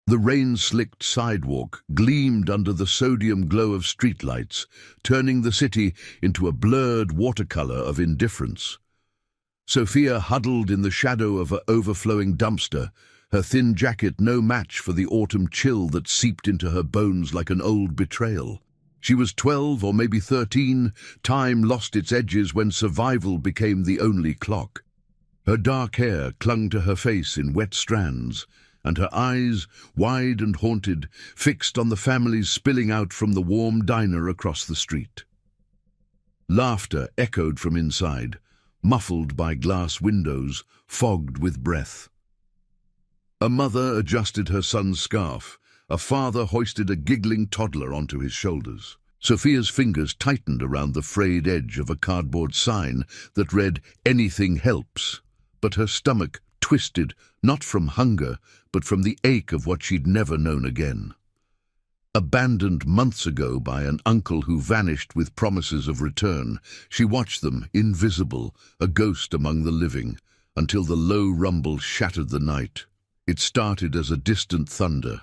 The rain-slicked sidewalk gleamed under the sodium glow of streetlights, turning the city into a blurred watercolor of indifference. Sophia huddled in the shadow of an overflowing dumpster, her thin jacket no match for the autumn chill that seeped into her bones like an old betrayal. She was 12 or maybe 13, time lost its edges when survival became the only clock. Her dark hair clung to her face in wet strands, and her eyes, wide and haunted, fixed on the families spilling out from the warm diner across the street. Laughter echoed from inside, muffled by glass windows, fogged with breath. A mother adjusted her son's scarf. A father hoisted a giggling toddler onto his shoulders. Sophia's fingers tightened around the frayed edge of a cardboard sign that read, "Anything helps," but her stomach twisted, not from hunger, but from the ache of what she'd never known again. Abandoned months ago by an uncle who vanished with promises of return, she watched them, invisible, a ghost among the living, until the low rumble shattered the night. It started as a distant thunder,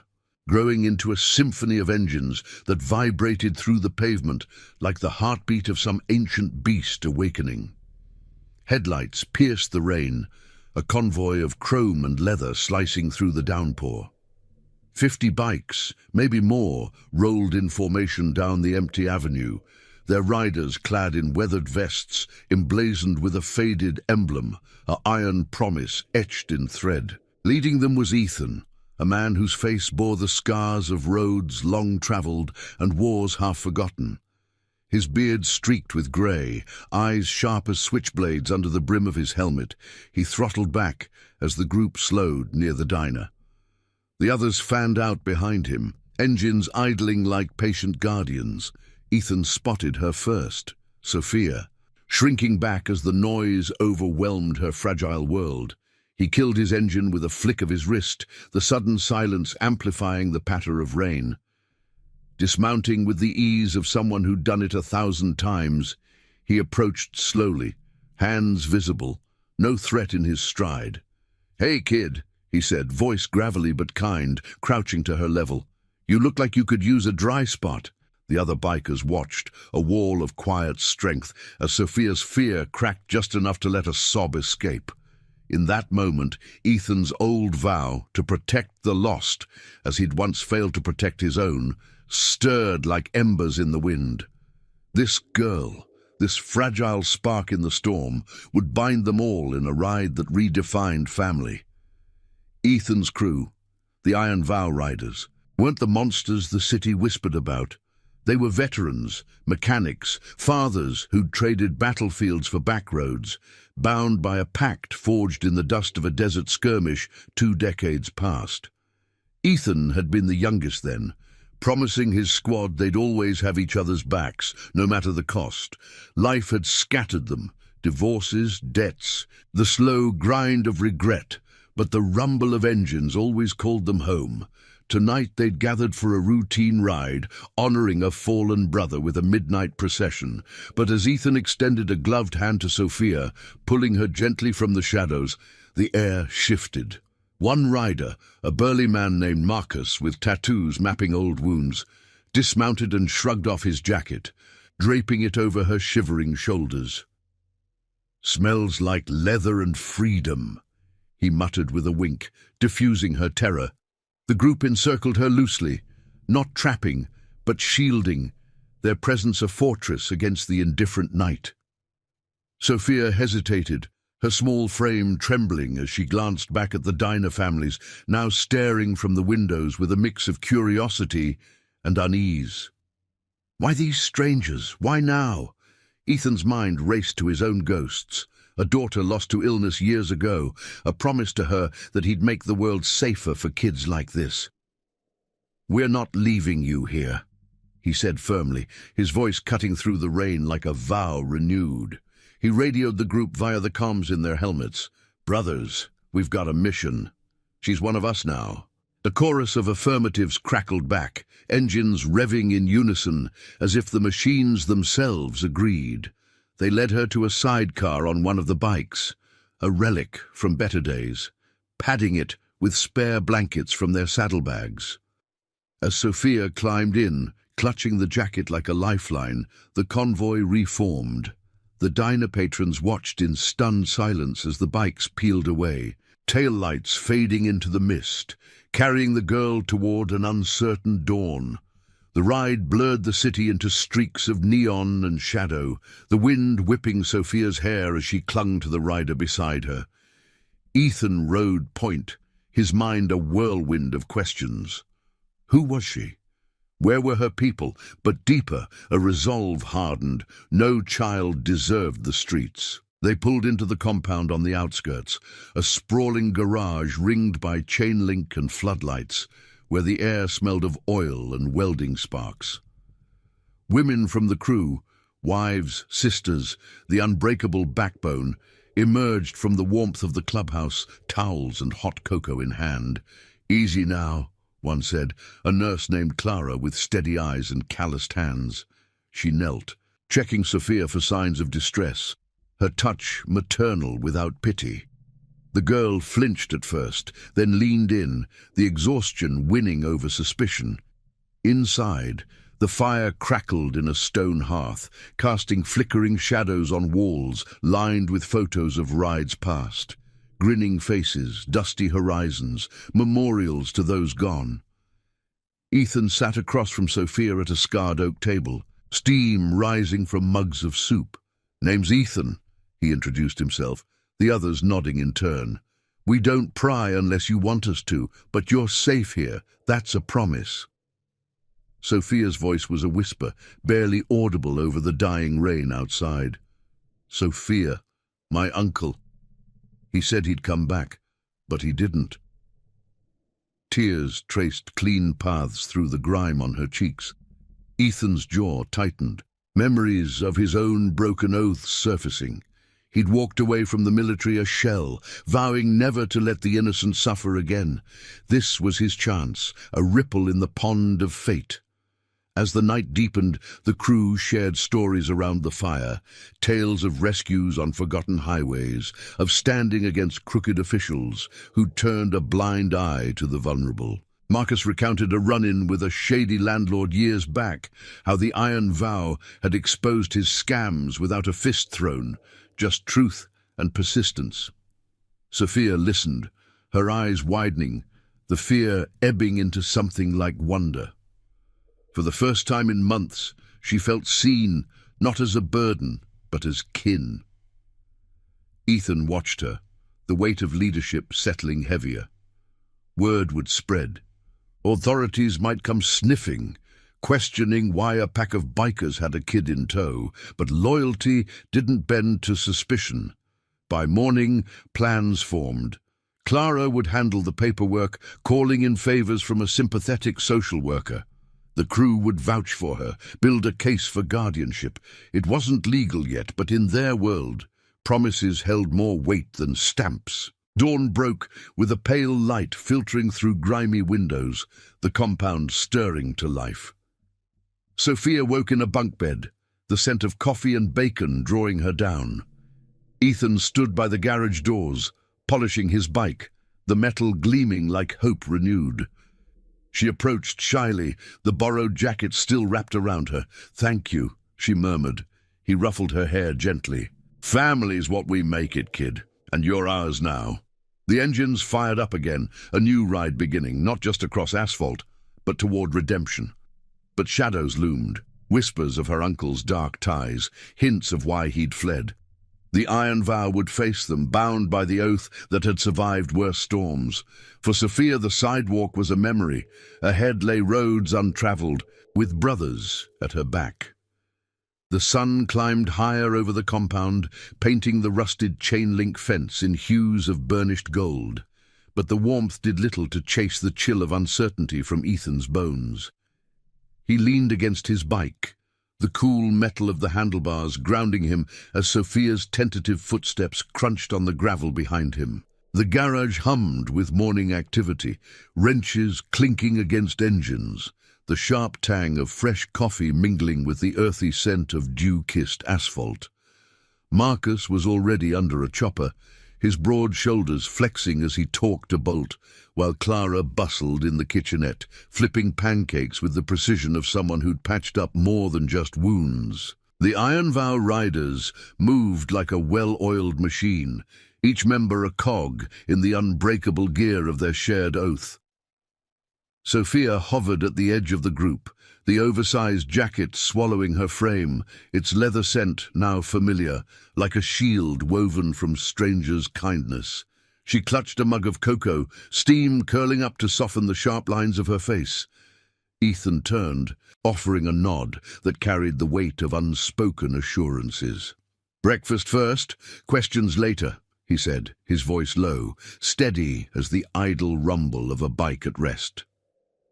growing into a symphony of engines that vibrated through the pavement like the heartbeat of some ancient beast awakening. Headlights pierced the rain, a convoy of chrome and leather slicing through the downpour. 50 bikes, maybe more, rolled in formation down the empty avenue, their riders clad in weathered vests, emblazoned with a faded emblem, an iron promise etched in thread. Leading them was Ethan, a man whose face bore the scars of roads long traveled and wars half forgotten. His beard streaked with grey, eyes sharp as switchblades under the brim of his helmet. He throttled back as the group slowed near the diner. The others fanned out behind him, engines idling like patient guardians. Ethan spotted her first, Sophia, shrinking back as the noise overwhelmed her fragile world. He killed his engine with a flick of his wrist, the sudden silence amplifying the patter of rain. Dismounting with the ease of someone who'd done it 1,000 times, he approached slowly, hands visible, no threat in his stride. "Hey, kid," he said, voice gravelly but kind, crouching to her level. "You look like you could use a dry spot." The other bikers watched, a wall of quiet strength, as Sophia's fear cracked just enough to let a sob escape. In that moment, Ethan's old vow to protect the lost, as he'd once failed to protect his own, stirred like embers in the wind. This girl, this fragile spark in the storm, would bind them all in a ride that redefined family. Ethan's crew, the Iron Vow Riders, weren't the monsters the city whispered about. They were veterans, mechanics, fathers who'd traded battlefields for backroads, bound by a pact forged in the dust of a desert skirmish 2 decades past. Ethan had been the youngest then, promising his squad they'd always have each other's backs, no matter the cost. Life had scattered them, divorces, debts, the slow grind of regret, but the rumble of engines always called them home. Tonight they'd gathered for a routine ride, honoring a fallen brother with a midnight procession. But as Ethan extended a gloved hand to Sophia, pulling her gently from the shadows, the air shifted. One rider, a burly man named Marcus with tattoos mapping old wounds, dismounted and shrugged off his jacket, draping it over her shivering shoulders. "Smells like leather and freedom," he muttered with a wink, diffusing her terror. The group encircled her loosely, not trapping, but shielding, their presence a fortress against the indifferent night. Sophia hesitated, her small frame trembling as she glanced back at the diner families, now staring from the windows with a mix of curiosity and unease. Why these strangers? Why now? Ethan's mind raced to his own ghosts. A daughter lost to illness years ago, a promise to her that he'd make the world safer for kids like this. "We're not leaving you here," he said firmly, his voice cutting through the rain like a vow renewed. He radioed the group via the comms in their helmets. "Brothers, we've got a mission. She's one of us now." The chorus of affirmatives crackled back, engines revving in unison, as if the machines themselves agreed. They led her to a sidecar on one of the bikes, a relic from better days, padding it with spare blankets from their saddlebags. As Sophia climbed in, clutching the jacket like a lifeline, the convoy reformed. The diner patrons watched in stunned silence as the bikes peeled away, taillights fading into the mist, carrying the girl toward an uncertain dawn. The ride blurred the city into streaks of neon and shadow, the wind whipping Sophia's hair as she clung to the rider beside her. Ethan rode point, his mind a whirlwind of questions. Who was she? Where were her people? But deeper, a resolve hardened. No child deserved the streets. They pulled into the compound on the outskirts, a sprawling garage ringed by chain link and floodlights, where the air smelled of oil and welding sparks. Women from the crew, wives, sisters, the unbreakable backbone, emerged from the warmth of the clubhouse, towels and hot cocoa in hand. "Easy now," one said, a nurse named Clara with steady eyes and calloused hands. She knelt, checking Sophia for signs of distress, her touch maternal without pity. The girl flinched at first, then leaned in, the exhaustion winning over suspicion. Inside, the fire crackled in a stone hearth, casting flickering shadows on walls lined with photos of rides past. Grinning faces, dusty horizons, memorials to those gone. Ethan sat across from Sophia at a scarred oak table, steam rising from mugs of soup. "Name's Ethan," he introduced himself, the others nodding in turn. "We don't pry unless you want us to, but you're safe here, that's a promise." Sophia's voice was a whisper, barely audible over the dying rain outside. "Sophia, my uncle. He said he'd come back, but he didn't." Tears traced clean paths through the grime on her cheeks. Ethan's jaw tightened, memories of his own broken oaths surfacing. He'd walked away from the military a shell, vowing never to let the innocent suffer again. This was his chance, a ripple in the pond of fate. As the night deepened, the crew shared stories around the fire, tales of rescues on forgotten highways, of standing against crooked officials who turned a blind eye to the vulnerable. Marcus recounted a run-in with a shady landlord years back, how the iron vow had exposed his scams without a fist thrown, just truth and persistence. Sophia listened, her eyes widening, the fear ebbing into something like wonder. For the first time in months, she felt seen, not as a burden, but as kin. Ethan watched her, the weight of leadership settling heavier. Word would spread. Authorities might come sniffing, questioning why a pack of bikers had a kid in tow, but loyalty didn't bend to suspicion. By morning, plans formed. Clara would handle the paperwork, calling in favors from a sympathetic social worker. The crew would vouch for her, build a case for guardianship. It wasn't legal yet, but in their world, promises held more weight than stamps. Dawn broke, with a pale light filtering through grimy windows, the compound stirring to life. Sophia woke in a bunk bed, the scent of coffee and bacon drawing her down. Ethan stood by the garage doors, polishing his bike, the metal gleaming like hope renewed. She approached shyly, the borrowed jacket still wrapped around her. "Thank you," she murmured. He ruffled her hair gently. "Family's what we make it, kid, and you're ours now." The engines fired up again, a new ride beginning, not just across asphalt, but toward redemption. But shadows loomed, whispers of her uncle's dark ties, hints of why he'd fled. The iron vow would face them, bound by the oath that had survived worse storms. For Sophia, the sidewalk was a memory. Ahead lay roads untraveled, with brothers at her back. The sun climbed higher over the compound, painting the rusted chain-link fence in hues of burnished gold. But the warmth did little to chase the chill of uncertainty from Ethan's bones. He leaned against his bike, the cool metal of the handlebars grounding him as Sophia's tentative footsteps crunched on the gravel behind him. The garage hummed with morning activity, wrenches clinking against engines, the sharp tang of fresh coffee mingling with the earthy scent of dew-kissed asphalt. Marcus was already under a chopper, his broad shoulders flexing as he talked a bolt, while Clara bustled in the kitchenette, flipping pancakes with the precision of someone who'd patched up more than just wounds. The Iron Vow riders moved like a well-oiled machine, each member a cog in the unbreakable gear of their shared oath. Sophia hovered at the edge of the group, the oversized jacket swallowing her frame, its leather scent now familiar, like a shield woven from strangers' kindness. She clutched a mug of cocoa, steam curling up to soften the sharp lines of her face. Ethan turned, offering a nod that carried the weight of unspoken assurances. "Breakfast first, questions later," he said, his voice low, steady as the idle rumble of a bike at rest.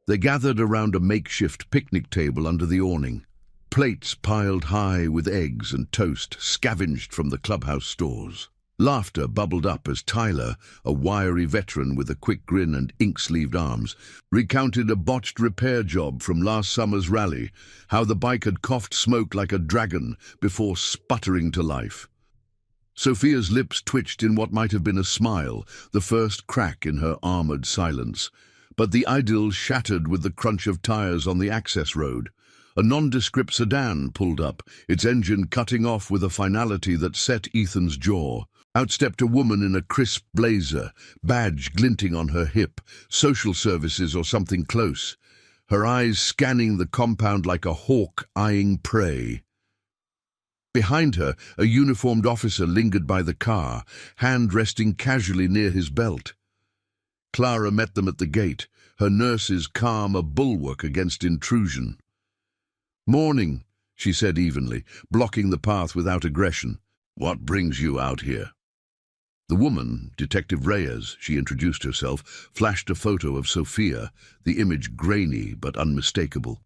They gathered around a makeshift picnic table under the awning, plates piled high with eggs and toast scavenged from the clubhouse stores. Laughter bubbled up as Tyler, a wiry veteran with a quick grin and ink-sleeved arms, recounted a botched repair job from last summer's rally, how the bike had coughed smoke like a dragon before sputtering to life. Sophia's lips twitched in what might have been a smile, the first crack in her armored silence. But the idyll shattered with the crunch of tires on the access road. A nondescript sedan pulled up, its engine cutting off with a finality that set Ethan's jaw. Out stepped a woman in a crisp blazer, badge glinting on her hip, social services or something close, her eyes scanning the compound like a hawk eyeing prey. Behind her, a uniformed officer lingered by the car, hand resting casually near his belt. Clara met them at the gate, her nurses calm a bulwark against intrusion. "Morning," she said evenly, blocking the path without aggression. "What brings you out here?" The woman, Detective Reyes, she introduced herself, flashed a photo of Sophia, the image grainy but unmistakable.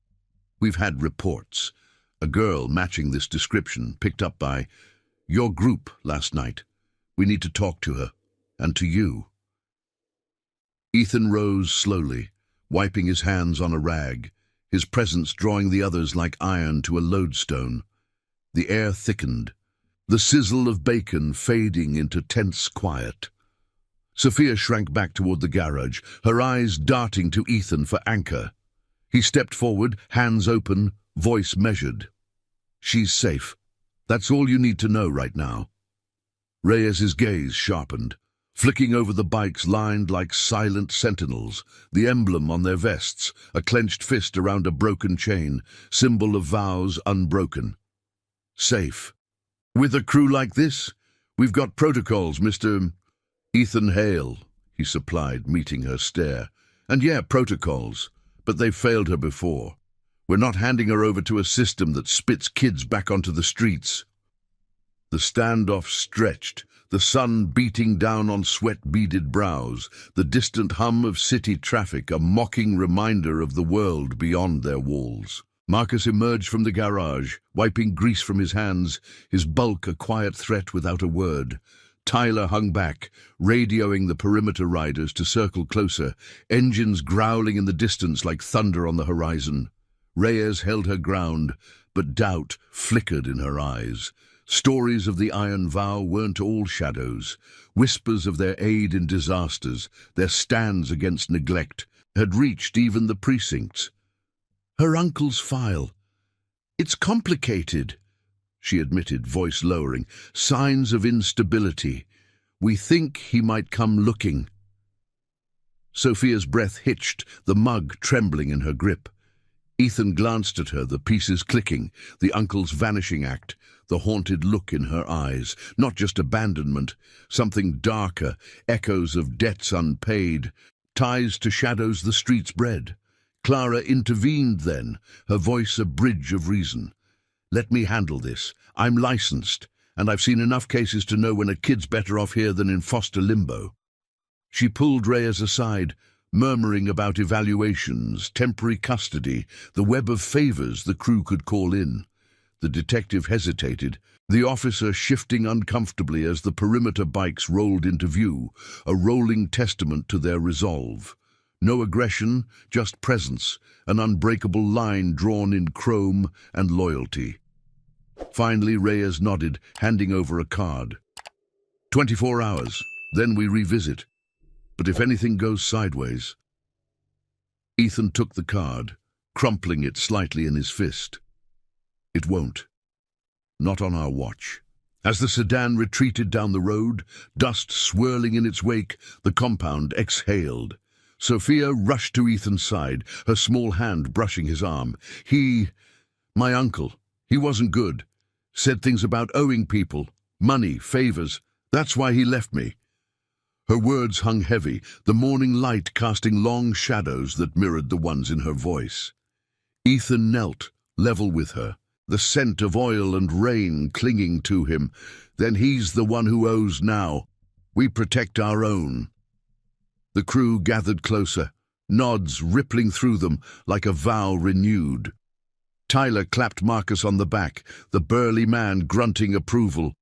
"We've had reports. A girl matching this description, picked up by your group last night. We need to talk to her, and to you." Ethan rose slowly, wiping his hands on a rag, his presence drawing the others like iron to a lodestone. The air thickened, the sizzle of bacon fading into tense quiet. Sophia shrank back toward the garage, her eyes darting to Ethan for anchor. He stepped forward, hands open, voice measured. "She's safe. That's all you need to know right now." Reyes's gaze sharpened, flicking over the bikes lined like silent sentinels, the emblem on their vests, a clenched fist around a broken chain, symbol of vows unbroken. "Safe. With a crew like this, we've got protocols, Mr. Ethan Hale," he supplied, meeting her stare. "And yeah, protocols, but they've failed her before. We're not handing her over to a system that spits kids back onto the streets." The standoff stretched, the sun beating down on sweat-beaded brows, the distant hum of city traffic a mocking reminder of the world beyond their walls. Marcus emerged from the garage, wiping grease from his hands, his bulk a quiet threat without a word. Tyler hung back, radioing the perimeter riders to circle closer, engines growling in the distance like thunder on the horizon. Reyes held her ground, but doubt flickered in her eyes. Stories of the Iron Vow weren't all shadows. Whispers of their aid in disasters, their stands against neglect, had reached even the precincts. Her uncle's file. "It's complicated," she admitted, voice lowering. "Signs of instability. We think he might come looking." Sophia's breath hitched, the mug trembling in her grip. Ethan glanced at her, the pieces clicking, the uncle's vanishing act, the haunted look in her eyes. Not just abandonment, something darker, echoes of debts unpaid, ties to shadows the streets bred. Clara intervened then, her voice a bridge of reason. "Let me handle this. I'm licensed, and I've seen enough cases to know when a kid's better off here than in foster limbo." She pulled Reyes aside, murmuring about evaluations, temporary custody, the web of favors the crew could call in. The detective hesitated, the officer shifting uncomfortably as the perimeter bikes rolled into view, a rolling testament to their resolve. No aggression, just presence, an unbreakable line drawn in chrome and loyalty. Finally, Reyes nodded, handing over a card. 24 hours. Then we revisit. But if anything goes sideways... Ethan took the card, crumpling it slightly in his fist. It won't. Not on our watch. As the sedan retreated down the road, dust swirling in its wake, the compound exhaled. Sophia rushed to Ethan's side, her small hand brushing his arm. My uncle, he wasn't good. Said things about owing people, money, favors. That's why he left me. Her words hung heavy, the morning light casting long shadows that mirrored the ones in her voice. Ethan knelt, level with her, the scent of oil and rain clinging to him. Then he's the one who owes now. We protect our own. The crew gathered closer, nods rippling through them like a vow renewed. Tyler clapped Marcus on the back, the burly man grunting approval.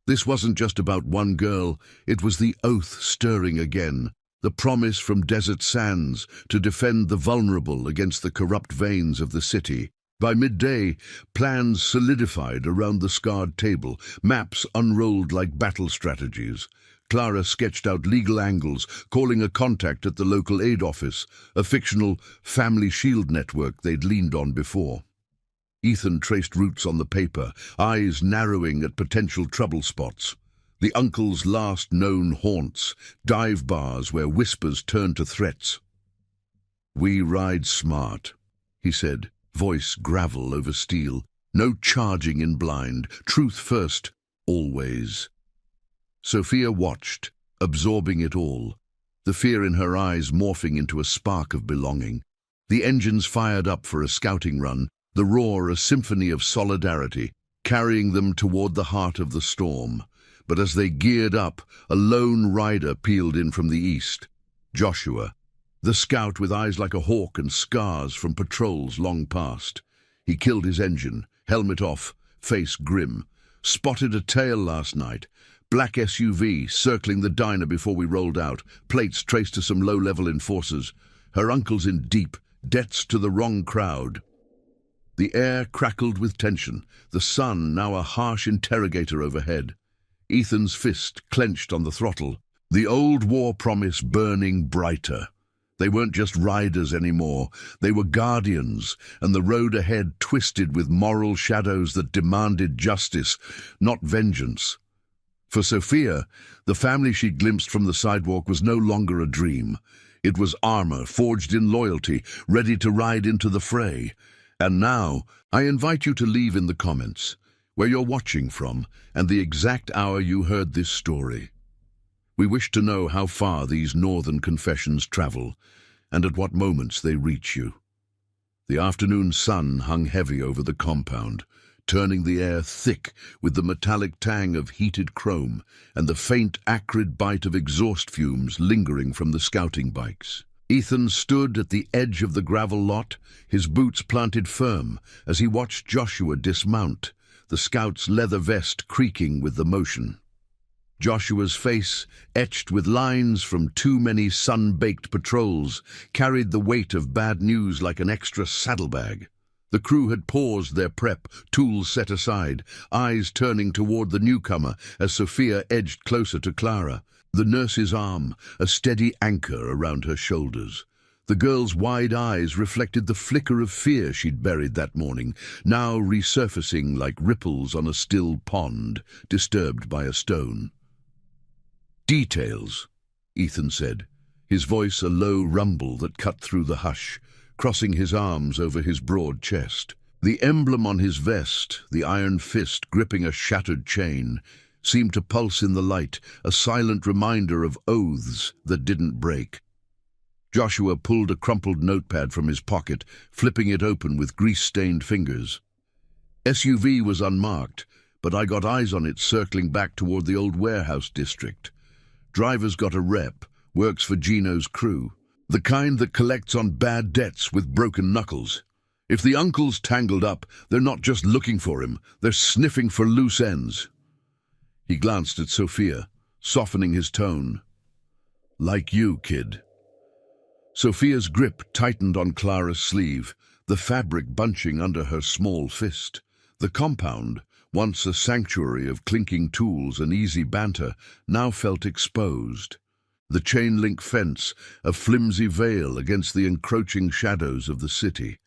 This wasn't just about one girl, it was the oath stirring again, the promise from desert sands to defend the vulnerable against the corrupt veins of the city. By midday, plans solidified around the scarred table, maps unrolled like battle strategies. Clara sketched out legal angles, calling a contact at the local aid office, a fictional family shield network they'd leaned on before. Ethan traced routes on the paper, eyes narrowing at potential trouble spots. The uncle's last known haunts, dive bars where whispers turned to threats. "We ride smart," he said, voice gravel over steel. "No charging in blind, truth first, always." Sophia watched, absorbing it all, the fear in her eyes morphing into a spark of belonging. The engines fired up for a scouting run, the roar a symphony of solidarity, carrying them toward the heart of the storm. But as they geared up, a lone rider peeled in from the east. Joshua, the scout with eyes like a hawk and scars from patrols long past. He killed his engine, helmet off, face grim. "Spotted a tail last night. Black SUV circling the diner before we rolled out, plates traced to some low-level enforcers. Her uncle's in deep, debts to the wrong crowd." The air crackled with tension, the sun now a harsh interrogator overhead. Ethan's fist clenched on the throttle, the old war promise burning brighter. They weren't just riders anymore, they were guardians, and the road ahead twisted with moral shadows that demanded justice, not vengeance. For Sophia, the family she glimpsed from the sidewalk was no longer a dream. It was armor forged in loyalty, ready to ride into the fray. And now, I invite you to leave in the comments where you're watching from and the exact hour you heard this story. We wish to know how far these northern confessions travel and at what moments they reach you. The afternoon sun hung heavy over the compound, turning the air thick with the metallic tang of heated chrome and the faint, acrid bite of exhaust fumes lingering from the scouting bikes. Ethan stood at the edge of the gravel lot, his boots planted firm as he watched Joshua dismount, the scout's leather vest creaking with the motion. Joshua's face, etched with lines from too many sun-baked patrols, carried the weight of bad news like an extra saddlebag. The crew had paused their prep, tools set aside, eyes turning toward the newcomer as Sophia edged closer to Clara. The nurse's arm, a steady anchor around her shoulders. The girl's wide eyes reflected the flicker of fear she'd buried that morning, now resurfacing like ripples on a still pond, disturbed by a stone. "Details," Ethan said, his voice a low rumble that cut through the hush, crossing his arms over his broad chest. The emblem on his vest, the iron fist gripping a shattered chain, seemed to pulse in the light, a silent reminder of oaths that didn't break. Joshua pulled a crumpled notepad from his pocket, flipping it open with grease-stained fingers. "SUV was unmarked, but I got eyes on it circling back toward the old warehouse district. Driver's got a rep, works for Gino's crew. The kind that collects on bad debts with broken knuckles. If the uncle's tangled up, they're not just looking for him, they're sniffing for loose ends." He glanced at Sophia, softening his tone. "Like you, kid." Sophia's grip tightened on Clara's sleeve, the fabric bunching under her small fist. The compound, once a sanctuary of clinking tools and easy banter, now felt exposed. The chain-link fence, a flimsy veil against the encroaching shadows of the city.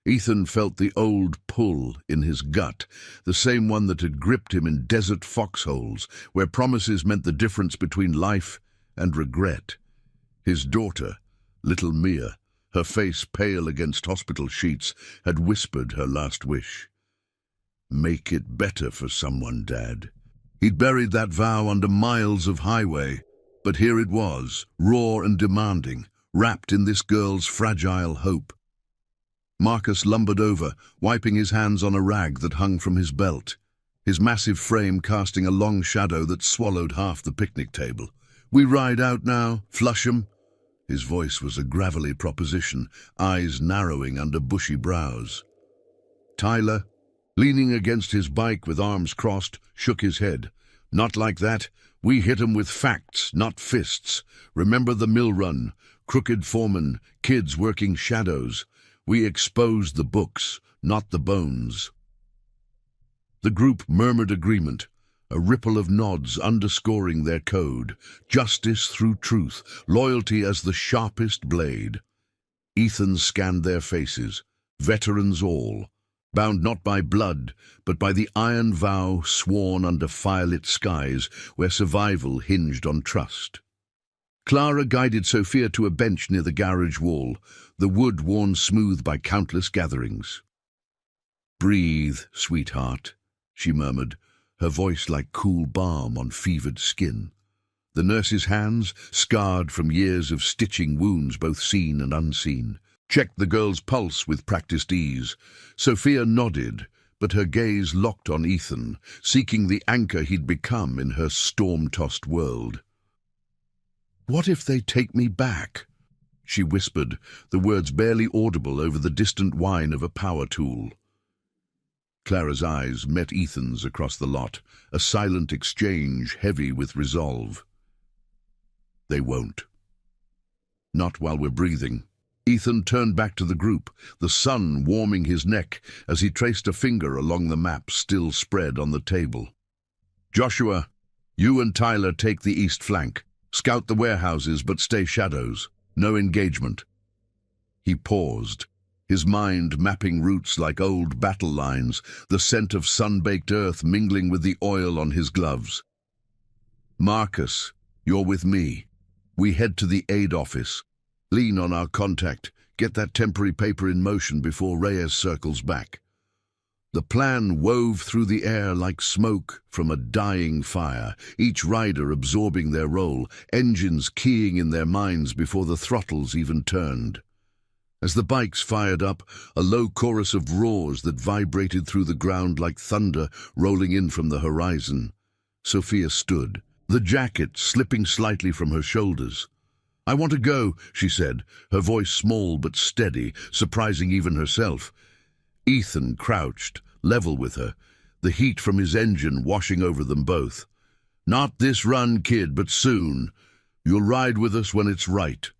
Ethan felt the old pull in his gut, the same one that had gripped him in desert foxholes, where promises meant the difference between life and regret. His daughter, little Mia, her face pale against hospital sheets, had whispered her last wish. "Make it better for someone, Dad." He'd buried that vow under miles of highway, but here it was, raw and demanding, wrapped in this girl's fragile hope. Marcus lumbered over, wiping his hands on a rag that hung from his belt, his massive frame casting a long shadow that swallowed half the picnic table. "We ride out now, flush 'em?" His voice was a gravelly proposition, eyes narrowing under bushy brows. Tyler, leaning against his bike with arms crossed, shook his head. "Not like that. We hit 'em with facts, not fists. Remember the mill run, crooked foremen, kids working shadows. We exposed the books, not the bones." The group murmured agreement, a ripple of nods underscoring their code. Justice through truth, loyalty as the sharpest blade. Ethan scanned their faces, veterans all, bound not by blood, but by the iron vow sworn under firelit skies where survival hinged on trust. Clara guided Sophia to a bench near the garage wall, the wood worn smooth by countless gatherings. "Breathe, sweetheart," she murmured, her voice like cool balm on fevered skin. The nurse's hands, scarred from years of stitching wounds both seen and unseen, checked the girl's pulse with practiced ease. Sophia nodded, but her gaze locked on Ethan, seeking the anchor he'd become in her storm-tossed world. "What if they take me back?" she whispered, the words barely audible over the distant whine of a power tool. Clara's eyes met Ethan's across the lot, a silent exchange heavy with resolve. "They won't. Not while we're breathing." Ethan turned back to the group, the sun warming his neck as he traced a finger along the map still spread on the table. "Joshua, you and Tyler take the east flank. Scout the warehouses, but stay shadows. No engagement." He paused, his mind mapping routes like old battle lines, the scent of sun-baked earth mingling with the oil on his gloves. "Marcus, you're with me. We head to the aid office. Lean on our contact. Get that temporary paper in motion before Reyes circles back." The plan wove through the air like smoke from a dying fire, each rider absorbing their role, engines keying in their minds before the throttles even turned. As the bikes fired up, a low chorus of roars that vibrated through the ground like thunder rolling in from the horizon. Sophia stood, the jacket slipping slightly from her shoulders. "I want to go," she said, her voice small but steady, surprising even herself. Ethan crouched, level with her, the heat from his engine washing over them both. "Not this run, kid, but soon. You'll ride with us when it's right."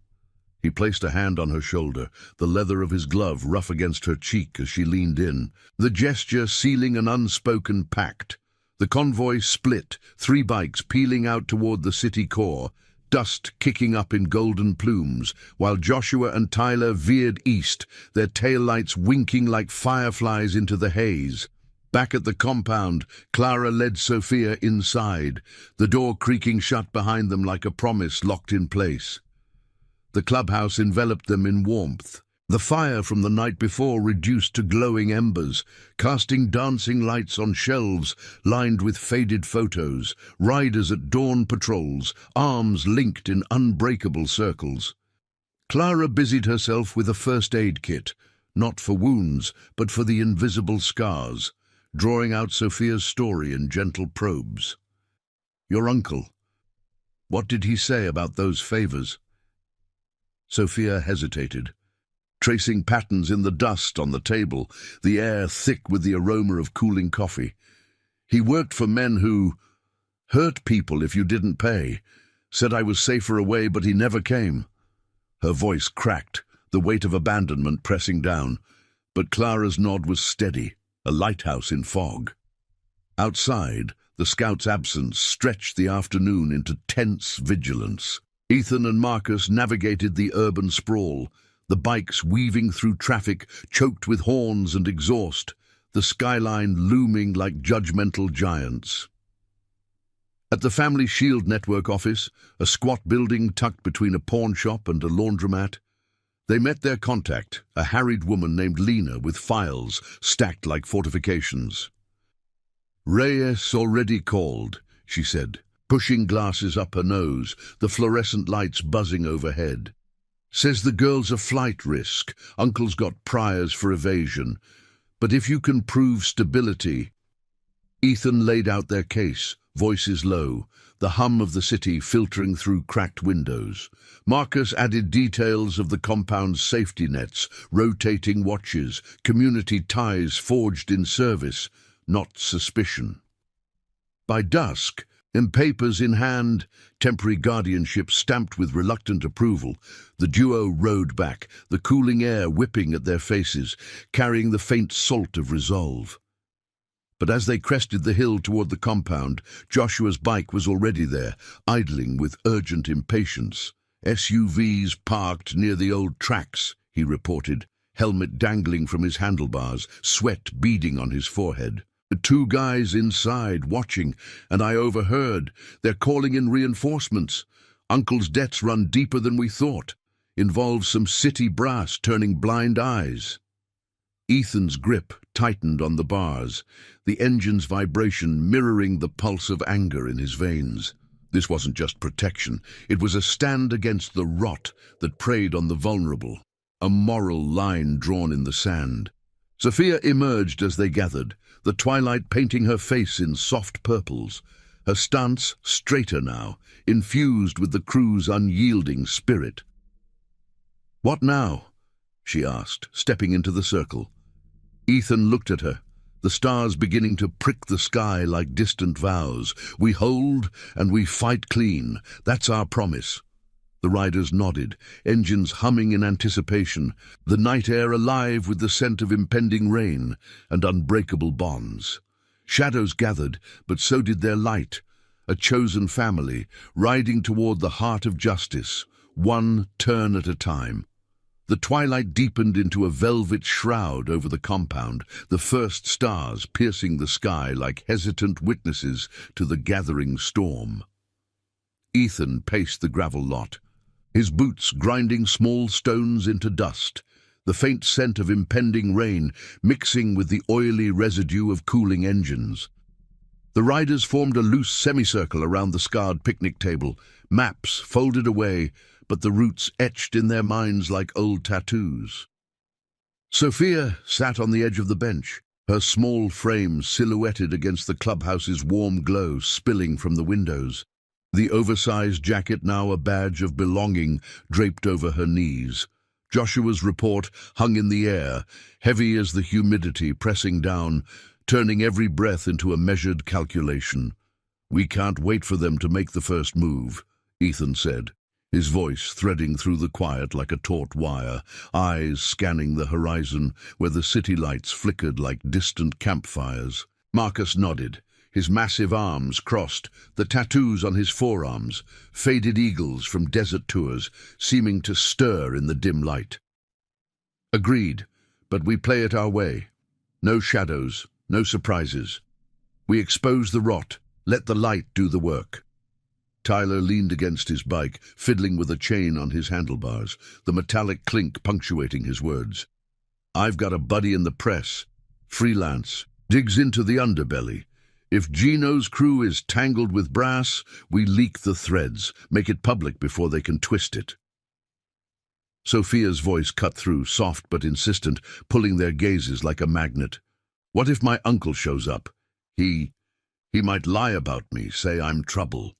He placed a hand on her shoulder, the leather of his glove rough against her cheek as she leaned in, the gesture sealing an unspoken pact. The convoy split, 3 bikes peeling out toward the city core, dust kicking up in golden plumes, while Joshua and Tyler veered east, their taillights winking like fireflies into the haze. Back at the compound, Clara led Sophia inside, the door creaking shut behind them like a promise locked in place. The clubhouse enveloped them in warmth. The fire from the night before reduced to glowing embers, casting dancing lights on shelves lined with faded photos, riders at dawn patrols, arms linked in unbreakable circles. Clara busied herself with a first aid kit, not for wounds, but for the invisible scars, drawing out Sophia's story in gentle probes. "Your uncle, what did he say about those favors?" Sophia hesitated, tracing patterns in the dust on the table, the air thick with the aroma of cooling coffee. "He worked for men who hurt people if you didn't pay, said I was safer away, but he never came." Her voice cracked, the weight of abandonment pressing down, but Clara's nod was steady, a lighthouse in fog. Outside, the scouts' absence stretched the afternoon into tense vigilance. Ethan and Marcus navigated the urban sprawl, the bikes weaving through traffic choked with horns and exhaust, the skyline looming like judgmental giants. At the Family Shield Network office, a squat building tucked between a pawn shop and a laundromat, they met their contact, a harried woman named Lena with files stacked like fortifications. "Reyes already called," she said, pushing glasses up her nose, the fluorescent lights buzzing overhead. "Says the girl's a flight risk. Uncle's got priors for evasion. But if you can prove stability..." Ethan laid out their case, voices low, the hum of the city filtering through cracked windows. Marcus added details of the compound's safety nets, rotating watches, community ties forged in service, not suspicion. By dusk, and papers in hand, temporary guardianship stamped with reluctant approval, the duo rode back, the cooling air whipping at their faces, carrying the faint salt of resolve. But as they crested the hill toward the compound, Joshua's bike was already there, idling with urgent impatience. "SUVs parked near the old tracks," he reported, helmet dangling from his handlebars, sweat beading on his forehead. "The two guys inside watching, and I overheard. They're calling in reinforcements. Uncle's debts run deeper than we thought. Involves some city brass turning blind eyes." Ethan's grip tightened on the bars, the engine's vibration mirroring the pulse of anger in his veins. This wasn't just protection, it was a stand against the rot that preyed on the vulnerable, a moral line drawn in the sand. Sophia emerged as they gathered, the twilight painting her face in soft purples, her stance straighter now, infused with the crew's unyielding spirit. "What now?" she asked, stepping into the circle. Ethan looked at her, the stars beginning to prick the sky like distant vows. "We hold and we fight clean. That's our promise." The riders nodded, engines humming in anticipation, the night air alive with the scent of impending rain and unbreakable bonds. Shadows gathered, but so did their light, a chosen family, riding toward the heart of justice, one turn at a time. The twilight deepened into a velvet shroud over the compound, the first stars piercing the sky like hesitant witnesses to the gathering storm. Ethan paced the gravel lot, his boots grinding small stones into dust, the faint scent of impending rain mixing with the oily residue of cooling engines. The riders formed a loose semicircle around the scarred picnic table, maps folded away, but the routes etched in their minds like old tattoos. Sophia sat on the edge of the bench, her small frame silhouetted against the clubhouse's warm glow spilling from the windows, the oversized jacket now a badge of belonging draped over her knees. Joshua's report hung in the air, heavy as the humidity pressing down, turning every breath into a measured calculation. "We can't wait for them to make the first move," Ethan said, his voice threading through the quiet like a taut wire, eyes scanning the horizon where the city lights flickered like distant campfires. Marcus nodded, his massive arms crossed, the tattoos on his forearms, faded eagles from desert tours, seeming to stir in the dim light. "Agreed, but we play it our way. No shadows, no surprises. We expose the rot, let the light do the work." Tyler leaned against his bike, fiddling with a chain on his handlebars, the metallic clink punctuating his words. "I've got a buddy in the press, freelance, digs into the underbelly. If Gino's crew is tangled with brass, we leak the threads, make it public before they can twist it." Sophia's voice cut through, soft but insistent, pulling their gazes like a magnet. "What if my uncle shows up? He might lie about me, say I'm trouble."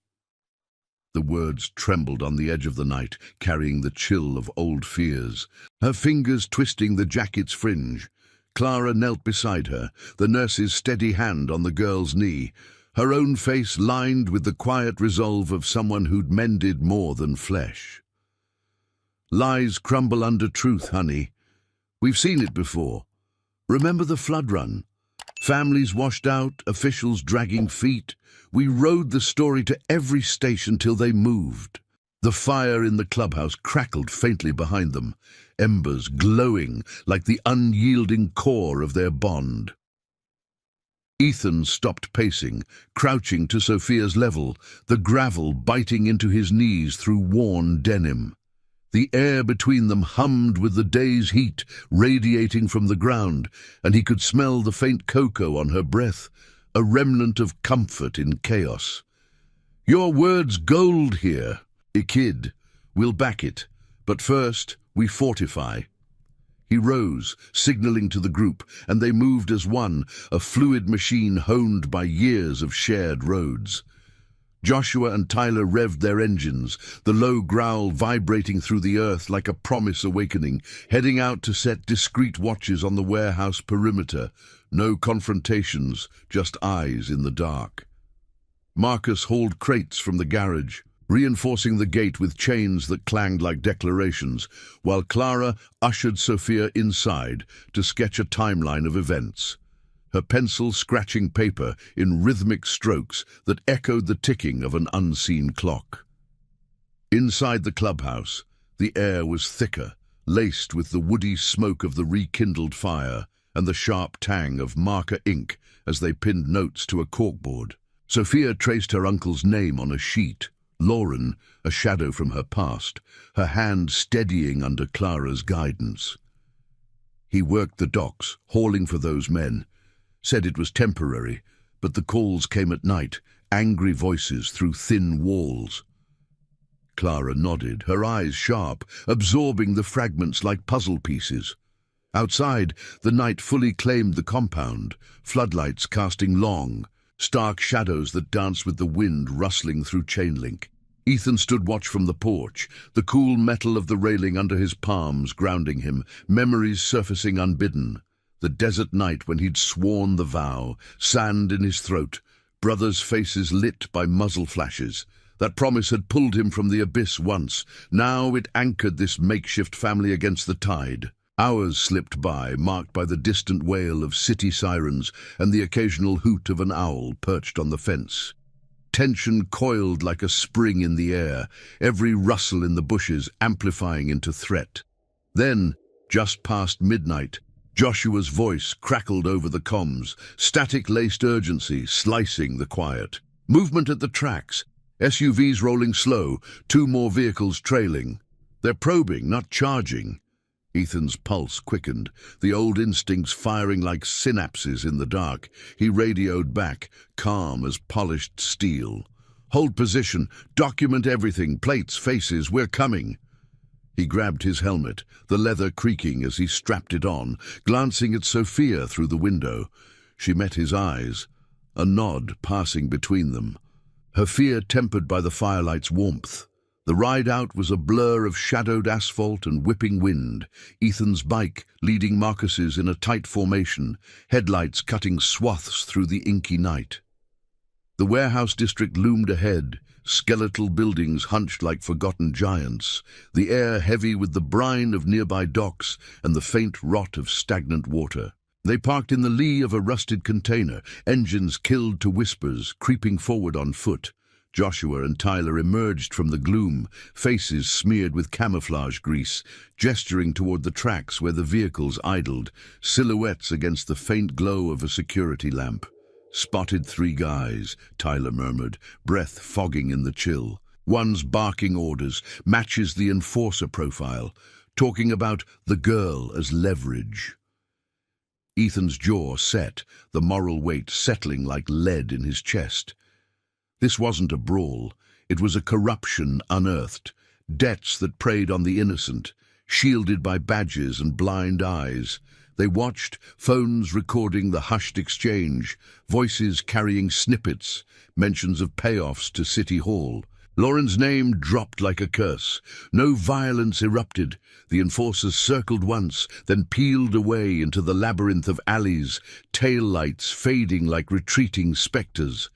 The words trembled on the edge of the night, carrying the chill of old fears. Her fingers twisting the jacket's fringe. Clara knelt beside her, the nurse's steady hand on the girl's knee, her own face lined with the quiet resolve of someone who'd mended more than flesh. "Lies crumble under truth, honey. We've seen it before. Remember the flood run? Families washed out, officials dragging feet. We rode the story to every station till they moved. The fire in the clubhouse crackled faintly behind them, embers glowing like the unyielding core of their bond. Ethan stopped pacing, crouching to Sophia's level, the gravel biting into his knees through worn denim. The air between them hummed with the day's heat radiating from the ground, and he could smell the faint cocoa on her breath, a remnant of comfort in chaos. "Your word's gold here, kid. We'll back it, but first we fortify." He rose, signaling to the group, and they moved as one, a fluid machine honed by years of shared roads. Joshua and Tyler revved their engines, the low growl vibrating through the earth like a promise awakening, heading out to set discreet watches on the warehouse perimeter. No confrontations, just eyes in the dark. Marcus hauled crates from the garage, reinforcing the gate with chains that clanged like declarations, while Clara ushered Sophia inside to sketch a timeline of events, her pencil scratching paper in rhythmic strokes that echoed the ticking of an unseen clock. Inside the clubhouse, the air was thicker, laced with the woody smoke of the rekindled fire and the sharp tang of marker ink as they pinned notes to a corkboard. Sophia traced her uncle's name on a sheet, Lauren, a shadow from her past, her hand steadying under Clara's guidance. He worked the docks, hauling for those men, said it was temporary, but the calls came at night, angry voices through thin walls. Clara nodded, her eyes sharp, absorbing the fragments like puzzle pieces. Outside, the night fully claimed the compound, floodlights casting long, stark shadows that danced with the wind rustling through chain link. Ethan stood watch from the porch, the cool metal of the railing under his palms grounding him, memories surfacing unbidden. The desert night when he'd sworn the vow, sand in his throat, brothers' faces lit by muzzle flashes. That promise had pulled him from the abyss once. Now it anchored this makeshift family against the tide. Hours slipped by, marked by the distant wail of city sirens and the occasional hoot of an owl perched on the fence. Tension coiled like a spring in the air, every rustle in the bushes amplifying into threat. Then, just past midnight, Joshua's voice crackled over the comms, static-laced urgency slicing the quiet. Movement at the tracks, SUVs rolling slow, 2 more vehicles trailing. They're probing, not charging. Ethan's pulse quickened, the old instincts firing like synapses in the dark. He radioed back, calm as polished steel. "Hold position, document everything, plates, faces, we're coming." He grabbed his helmet, the leather creaking as he strapped it on, glancing at Sophia through the window. She met his eyes, a nod passing between them, her fear tempered by the firelight's warmth. The ride out was a blur of shadowed asphalt and whipping wind, Ethan's bike leading Marcus's in a tight formation, headlights cutting swaths through the inky night. The warehouse district loomed ahead, skeletal buildings hunched like forgotten giants, the air heavy with the brine of nearby docks and the faint rot of stagnant water. They parked in the lee of a rusted container, engines killed to whispers, creeping forward on foot. Joshua and Tyler emerged from the gloom, faces smeared with camouflage grease, gesturing toward the tracks where the vehicles idled, silhouettes against the faint glow of a security lamp. "Spotted 3 guys," Tyler murmured, breath fogging in the chill. "One's barking orders, matches the enforcer profile, talking about the girl as leverage." Ethan's jaw set, the moral weight settling like lead in his chest. This wasn't a brawl, it was a corruption unearthed, debts that preyed on the innocent, shielded by badges and blind eyes. They watched, phones recording the hushed exchange, voices carrying snippets, mentions of payoffs to City Hall. Lauren's name dropped like a curse. No violence erupted. The enforcers circled once, then peeled away into the labyrinth of alleys, taillights fading like retreating specters.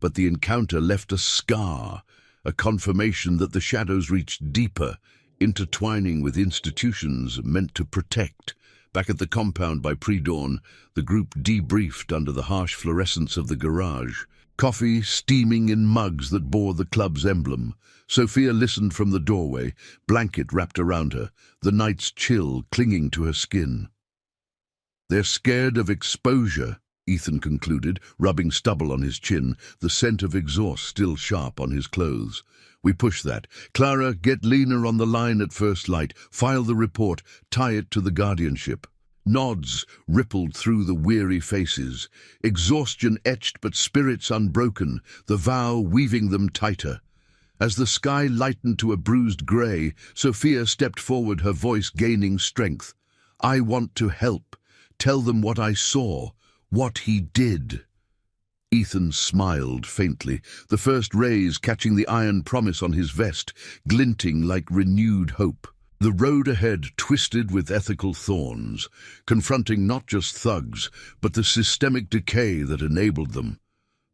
But the encounter left a scar, a confirmation that the shadows reached deeper, intertwining with institutions meant to protect, Back at the compound by pre-dawn, the group debriefed under the harsh fluorescence of the garage. Coffee steaming in mugs that bore the club's emblem. Sophia listened from the doorway, blanket wrapped around her, the night's chill clinging to her skin. "They're scared of exposure," Ethan concluded, rubbing stubble on his chin, the scent of exhaust still sharp on his clothes. "We push that. Clara, get Lena on the line at first light. File the report. Tie it to the guardianship." Nods rippled through the weary faces. Exhaustion etched but spirits unbroken, the vow weaving them tighter. As the sky lightened to a bruised grey, Sophia stepped forward, her voice gaining strength. "I want to help. Tell them what I saw, what he did." Ethan smiled faintly, the first rays catching the iron promise on his vest, glinting like renewed hope. The road ahead twisted with ethical thorns, confronting not just thugs, but the systemic decay that enabled them.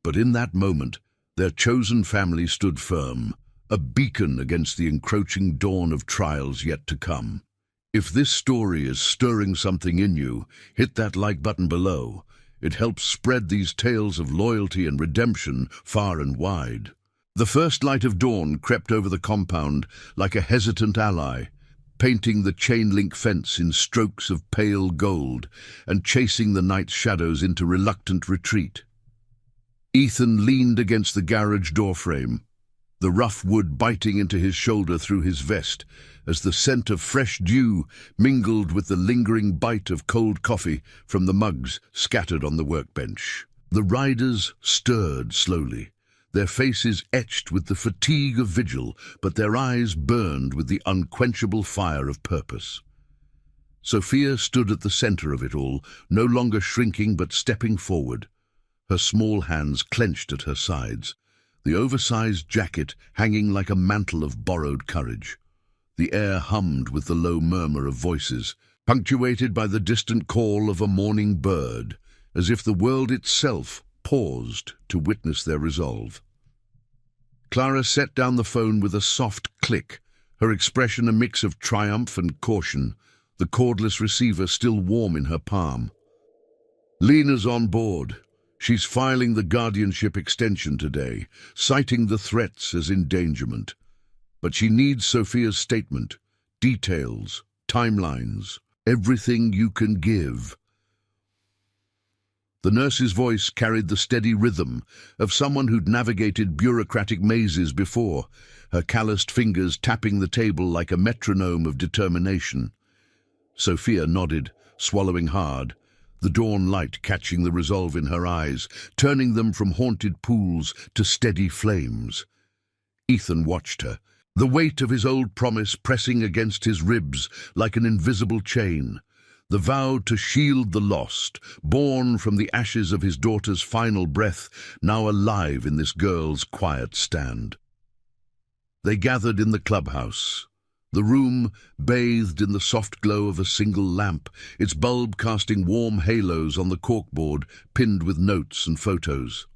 But in that moment, their chosen family stood firm, a beacon against the encroaching dawn of trials yet to come. If this story is stirring something in you, hit that like button below. It helps spread these tales of loyalty and redemption far and wide. The first light of dawn crept over the compound like a hesitant ally, painting the chain-link fence in strokes of pale gold and chasing the night's shadows into reluctant retreat. Ethan leaned against the garage doorframe, the rough wood biting into his shoulder through his vest as the scent of fresh dew mingled with the lingering bite of cold coffee from the mugs scattered on the workbench. The riders stirred slowly, their faces etched with the fatigue of vigil, but their eyes burned with the unquenchable fire of purpose. Sophia stood at the center of it all, no longer shrinking but stepping forward, her small hands clenched at her sides, the oversized jacket hanging like a mantle of borrowed courage. The air hummed with the low murmur of voices, punctuated by the distant call of a morning bird, as if the world itself paused to witness their resolve. Clara set down the phone with a soft click, her expression a mix of triumph and caution, the cordless receiver still warm in her palm. "Lena's on board. She's filing the guardianship extension today, citing the threats as endangerment. But she needs Sophia's statement, details, timelines, everything you can give." The nurse's voice carried the steady rhythm of someone who'd navigated bureaucratic mazes before, her calloused fingers tapping the table like a metronome of determination. Sophia nodded, swallowing hard, the dawn light catching the resolve in her eyes, turning them from haunted pools to steady flames. Ethan watched her, the weight of his old promise pressing against his ribs like an invisible chain. The vow to shield the lost, born from the ashes of his daughter's final breath, now alive in this girl's quiet stand. They gathered in the clubhouse, the room bathed in the soft glow of a single lamp, its bulb casting warm halos on the corkboard pinned with notes and photos.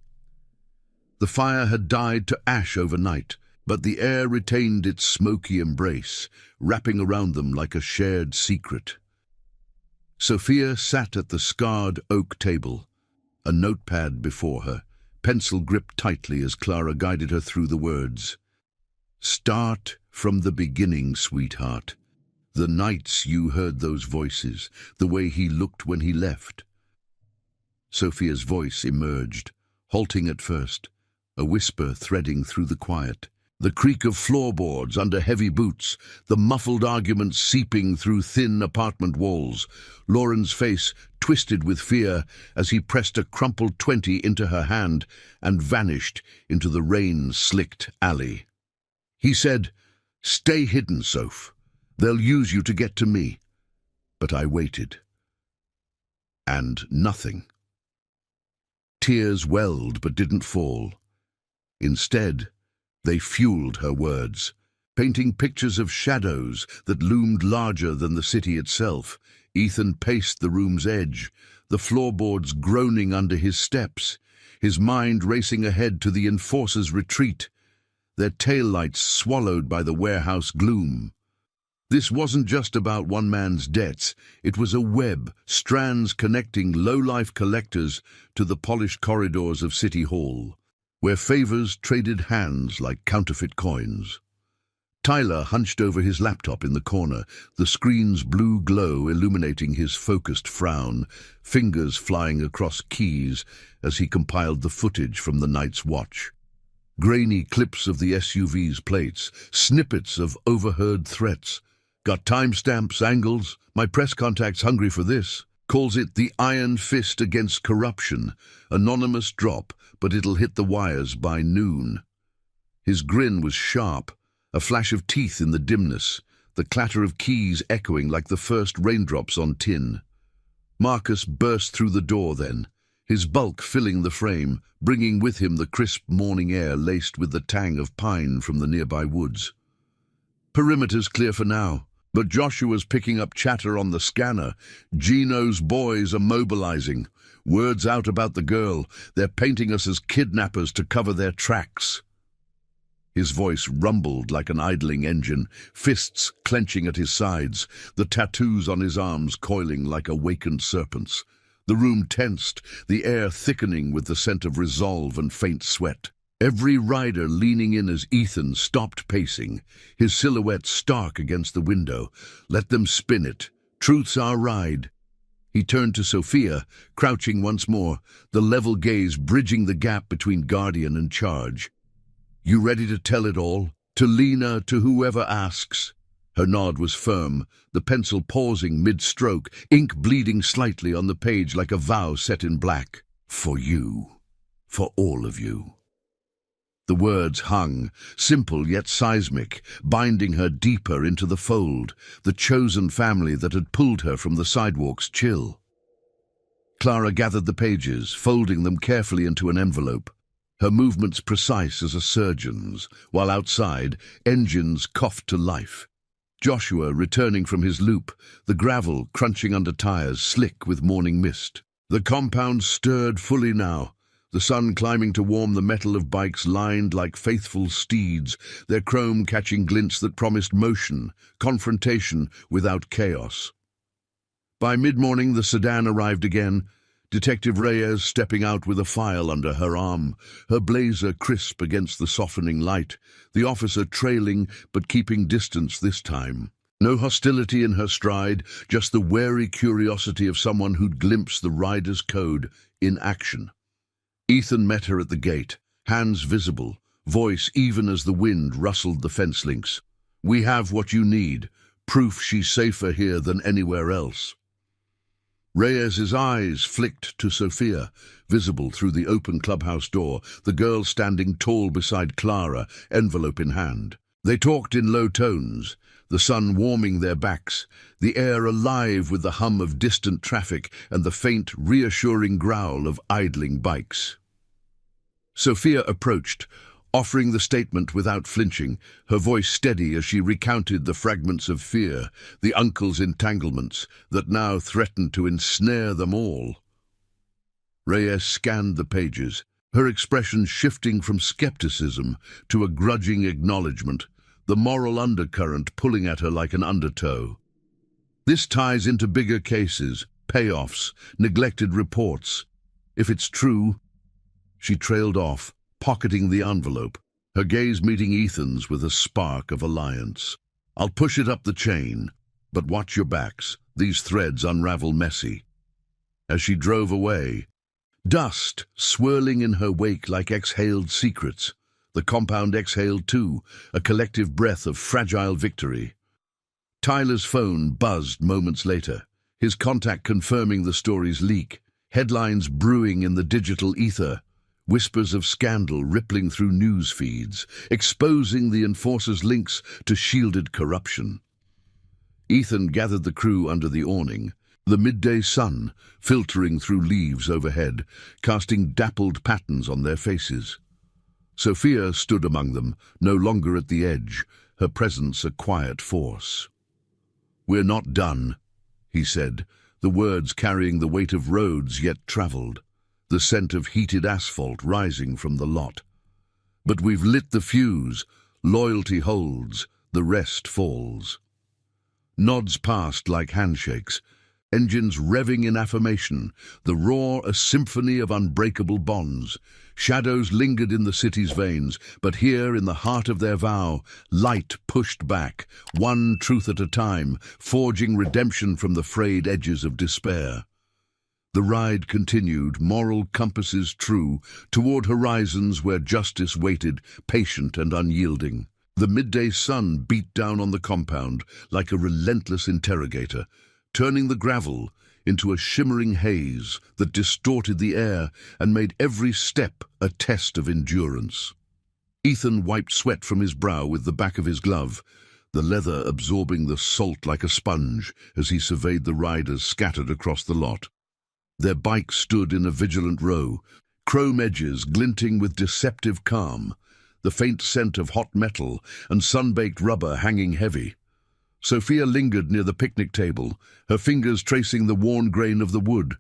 The fire had died to ash overnight, but the air retained its smoky embrace, wrapping around them like a shared secret. Sophia sat at the scarred oak table, a notepad before her, pencil gripped tightly as Clara guided her through the words. "Start from the beginning, sweetheart. The nights you heard those voices, the way he looked when he left." Sophia's voice emerged, halting at first, a whisper threading through the quiet. The creak of floorboards under heavy boots, the muffled arguments seeping through thin apartment walls. Lauren's face twisted with fear as he pressed a crumpled 20 into her hand and vanished into the rain-slicked alley. He said, "Stay hidden, Soph. They'll use you to get to me." But I waited. And nothing. Tears welled but didn't fall. Instead, they fueled her words, painting pictures of shadows that loomed larger than the city itself. Ethan paced the room's edge, the floorboards groaning under his steps, his mind racing ahead to the enforcers' retreat, their taillights swallowed by the warehouse gloom. This wasn't just about one man's debts. It was a web, strands connecting low-life collectors to the polished corridors of City Hall, where favors traded hands like counterfeit coins. Tyler hunched over his laptop in the corner, the screen's blue glow illuminating his focused frown, fingers flying across keys as he compiled the footage from the night's watch. Grainy clips of the SUV's plates, snippets of overheard threats. Got timestamps, angles. My press contact's hungry for this. Calls it the iron fist against corruption. Anonymous drop, but it'll hit the wires by noon. His grin was sharp, a flash of teeth in the dimness, the clatter of keys echoing like the first raindrops on tin. Marcus burst through the door then, his bulk filling the frame, bringing with him the crisp morning air laced with the tang of pine from the nearby woods. Perimeter's clear for now, but Joshua's picking up chatter on the scanner. Gino's boys are mobilizing. Words out about the girl. They're painting us as kidnappers to cover their tracks. His voice rumbled like an idling engine, fists clenching at his sides, the tattoos on his arms coiling like awakened serpents. The room tensed, the air thickening with the scent of resolve and faint sweat. Every rider leaning in as Ethan stopped pacing, his silhouette stark against the window. Let them spin it. Truth's our ride. He turned to Sophia, crouching once more, the level gaze bridging the gap between guardian and charge. You ready to tell it all? To Lena, to whoever asks? Her nod was firm, the pencil pausing mid-stroke, ink bleeding slightly on the page like a vow set in black. For you. For all of you. The words hung, simple yet seismic, binding her deeper into the fold, the chosen family that had pulled her from the sidewalk's chill. Clara gathered the pages, folding them carefully into an envelope, her movements precise as a surgeon's, while outside, engines coughed to life. Joshua returning from his loop, the gravel crunching under tires, slick with morning mist. The compound stirred fully now, the sun climbing to warm the metal of bikes lined like faithful steeds, their chrome catching glints that promised motion, confrontation without chaos. By mid-morning the sedan arrived again, Detective Reyes stepping out with a file under her arm, her blazer crisp against the softening light, the officer trailing but keeping distance this time. No hostility in her stride, just the wary curiosity of someone who'd glimpsed the rider's code in action. Ethan met her at the gate, hands visible, voice even as the wind rustled the fence links. We have what you need, proof she's safer here than anywhere else. Reyes's eyes flicked to Sophia, visible through the open clubhouse door, the girl standing tall beside Clara, envelope in hand. They talked in low tones, the sun warming their backs, the air alive with the hum of distant traffic and the faint, reassuring growl of idling bikes. Sophia approached, offering the statement without flinching, her voice steady as she recounted the fragments of fear, the uncle's entanglements that now threatened to ensnare them all. Reyes scanned the pages, her expression shifting from skepticism to a grudging acknowledgement, the moral undercurrent pulling at her like an undertow. This ties into bigger cases, payoffs, neglected reports. If it's true, she trailed off, pocketing the envelope, her gaze meeting Ethan's with a spark of alliance. I'll push it up the chain, but watch your backs. These threads unravel messy. As she drove away, dust swirling in her wake like exhaled secrets. The compound exhaled too, a collective breath of fragile victory. Tyler's phone buzzed moments later, his contact confirming the story's leak, headlines brewing in the digital ether, whispers of scandal rippling through news feeds, exposing the enforcers' links to shielded corruption. Ethan gathered the crew under the awning, the midday sun filtering through leaves overhead, casting dappled patterns on their faces. Sophia stood among them, no longer at the edge, her presence a quiet force. We're not done, he said, the words carrying the weight of roads yet travelled, the scent of heated asphalt rising from the lot. But we've lit the fuse, loyalty holds, the rest falls. Nods passed like handshakes, engines revving in affirmation, the roar a symphony of unbreakable bonds. Shadows lingered in the city's veins, but here, in the heart of their vow, light pushed back, one truth at a time, forging redemption from the frayed edges of despair. The ride continued, moral compasses true, toward horizons where justice waited, patient and unyielding. The midday sun beat down on the compound like a relentless interrogator, turning the gravel into a shimmering haze that distorted the air and made every step a test of endurance. Ethan wiped sweat from his brow with the back of his glove, the leather absorbing the salt like a sponge as he surveyed the riders scattered across the lot. Their bikes stood in a vigilant row, chrome edges glinting with deceptive calm, the faint scent of hot metal and sun-baked rubber hanging heavy. Sophia lingered near the picnic table, her fingers tracing the worn grain of the wood,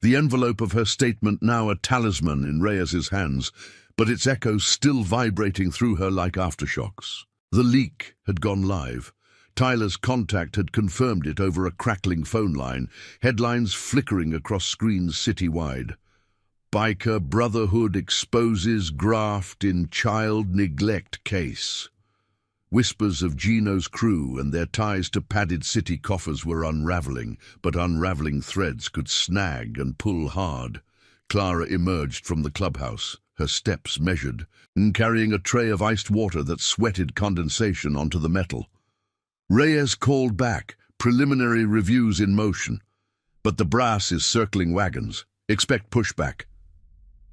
the envelope of her statement now a talisman in Reyes's hands, but its echoes still vibrating through her like aftershocks. The leak had gone live. Tyler's contact had confirmed it over a crackling phone line, headlines flickering across screens citywide. Biker Brotherhood exposes graft in child neglect case. Whispers of Gino's crew and their ties to padded city coffers were unraveling, but unraveling threads could snag and pull hard. Clara emerged from the clubhouse, her steps measured, and carrying a tray of iced water that sweated condensation onto the metal. Reyes called back, preliminary reviews in motion. But the brass is circling wagons. Expect pushback.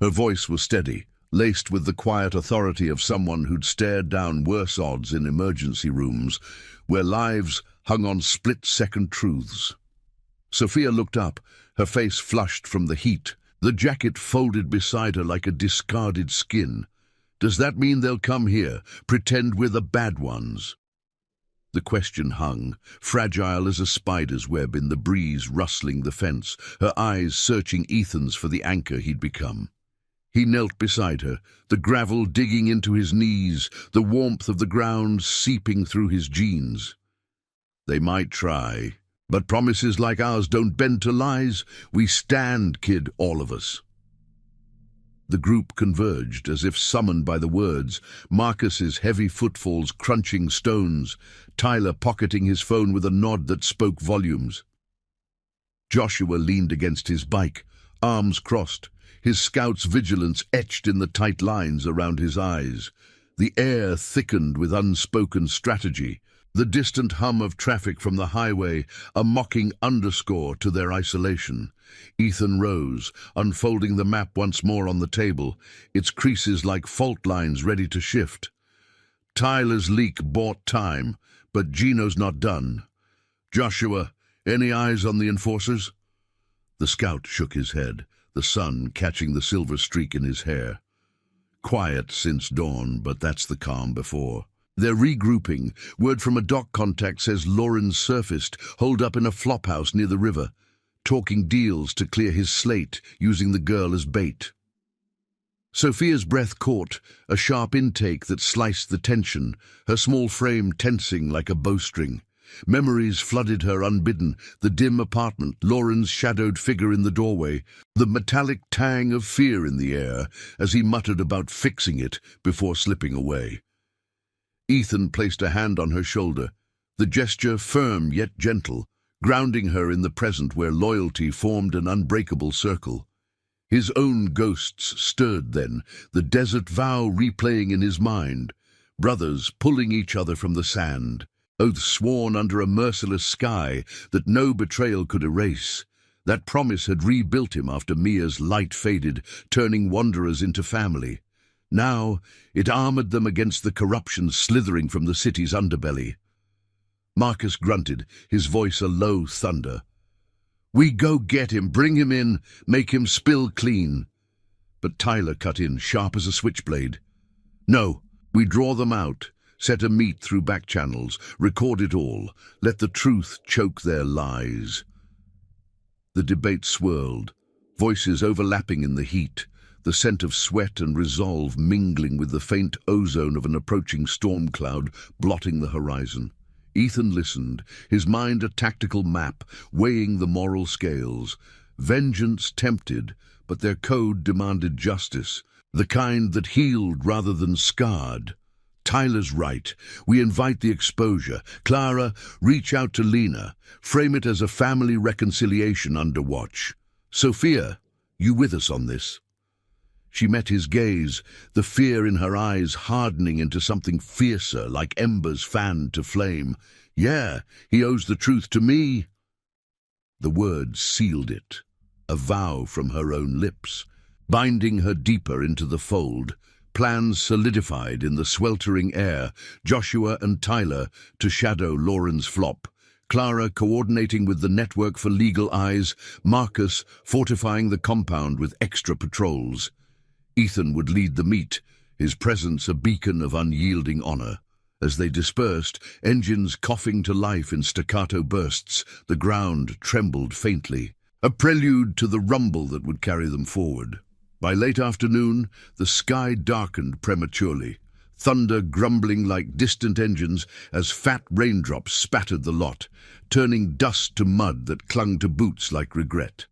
Her voice was steady, laced with the quiet authority of someone who'd stared down worse odds in emergency rooms, where lives hung on split-second truths. Sophia looked up, her face flushed from the heat, the jacket folded beside her like a discarded skin. Does that mean they'll come here, pretend we're the bad ones? The question hung, fragile as a spider's web in the breeze rustling the fence, her eyes searching Ethan's for the anchor he'd become. He knelt beside her, the gravel digging into his knees, the warmth of the ground seeping through his jeans. They might try, but promises like ours don't bend to lies. We stand, kid, all of us. The group converged, as if summoned by the words, Marcus's heavy footfalls crunching stones, Tyler pocketing his phone with a nod that spoke volumes. Joshua leaned against his bike, arms crossed, his scout's vigilance etched in the tight lines around his eyes. The air thickened with unspoken strategy, the distant hum of traffic from the highway a mocking underscore to their isolation. Ethan rose, unfolding the map once more on the table, its creases like fault lines ready to shift. Tyler's leak bought time, but Gino's not done. Joshua, any eyes on the enforcers? The scout shook his head, the sun catching the silver streak in his hair. Quiet since dawn, but that's the calm before. They're regrouping. Word from a dock contact says Lauren's surfaced, holed up in a flophouse near the river, talking deals to clear his slate, using the girl as bait. Sophia's breath caught, a sharp intake that sliced the tension, her small frame tensing like a bowstring. Memories flooded her unbidden, the dim apartment, Lauren's shadowed figure in the doorway, the metallic tang of fear in the air as he muttered about fixing it before slipping away. Ethan placed a hand on her shoulder, the gesture firm yet gentle, grounding her in the present where loyalty formed an unbreakable circle. His own ghosts stirred then, the desert vow replaying in his mind, brothers pulling each other from the sand, oaths sworn under a merciless sky that no betrayal could erase. That promise had rebuilt him after Mia's light faded, turning wanderers into family. Now it armored them against the corruption slithering from the city's underbelly. Marcus grunted, his voice a low thunder. We go get him, bring him in, make him spill clean. But Tyler cut in, sharp as a switchblade. No, we draw them out, set a meet through back channels, record it all, let the truth choke their lies. The debate swirled, voices overlapping in the heat, the scent of sweat and resolve mingling with the faint ozone of an approaching storm cloud blotting the horizon. Ethan listened, his mind a tactical map, weighing the moral scales. Vengeance tempted, but their code demanded justice, the kind that healed rather than scarred. Tyler's right. We invite the exposure. Clara, reach out to Lena. Frame it as a family reconciliation under watch. Sophia, you with us on this? She met his gaze, the fear in her eyes hardening into something fiercer, like embers fanned to flame. Yeah, he owes the truth to me. The words sealed it, a vow from her own lips, binding her deeper into the fold. Plans solidified in the sweltering air, Joshua and Tyler to shadow Lauren's flop, Clara coordinating with the network for legal eyes, Marcus fortifying the compound with extra patrols. Ethan would lead the meet, his presence a beacon of unyielding honor. As they dispersed, engines coughing to life in staccato bursts, the ground trembled faintly, a prelude to the rumble that would carry them forward. By late afternoon, the sky darkened prematurely, thunder grumbling like distant engines as fat raindrops spattered the lot, turning dust to mud that clung to boots like regret.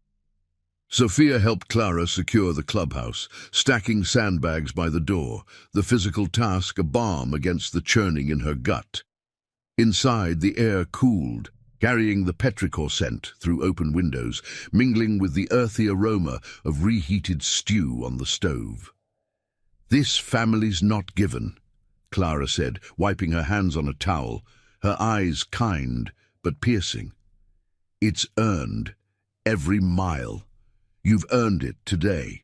Sophia helped Clara secure the clubhouse, stacking sandbags by the door, the physical task a balm against the churning in her gut. Inside, the air cooled, carrying the petrichor scent through open windows, mingling with the earthy aroma of reheated stew on the stove. "This family's not given," Clara said, wiping her hands on a towel, her eyes kind but piercing. "It's earned, every mile. You've earned it today."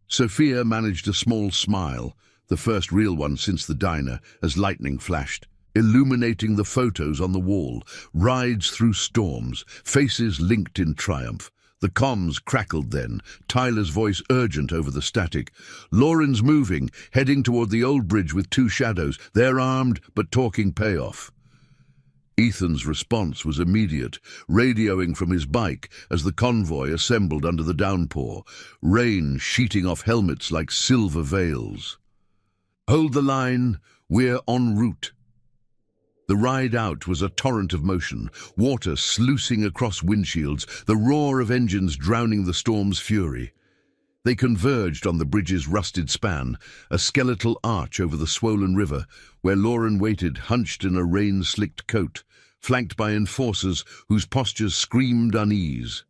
Sophia managed a small smile, the first real one since the diner, as lightning flashed, illuminating the photos on the wall, rides through storms, faces linked in triumph. The comms crackled then, Tyler's voice urgent over the static. "Lauren's moving, heading toward the old bridge with 2 shadows. They're armed, but talking payoff." Ethan's response was immediate, radioing from his bike as the convoy assembled under the downpour, rain sheeting off helmets like silver veils. "Hold the line, we're en route." The ride out was a torrent of motion, water sluicing across windshields, the roar of engines drowning the storm's fury. They converged on the bridge's rusted span, a skeletal arch over the swollen river, where Lauren waited hunched in a rain-slicked coat, flanked by enforcers whose postures screamed unease.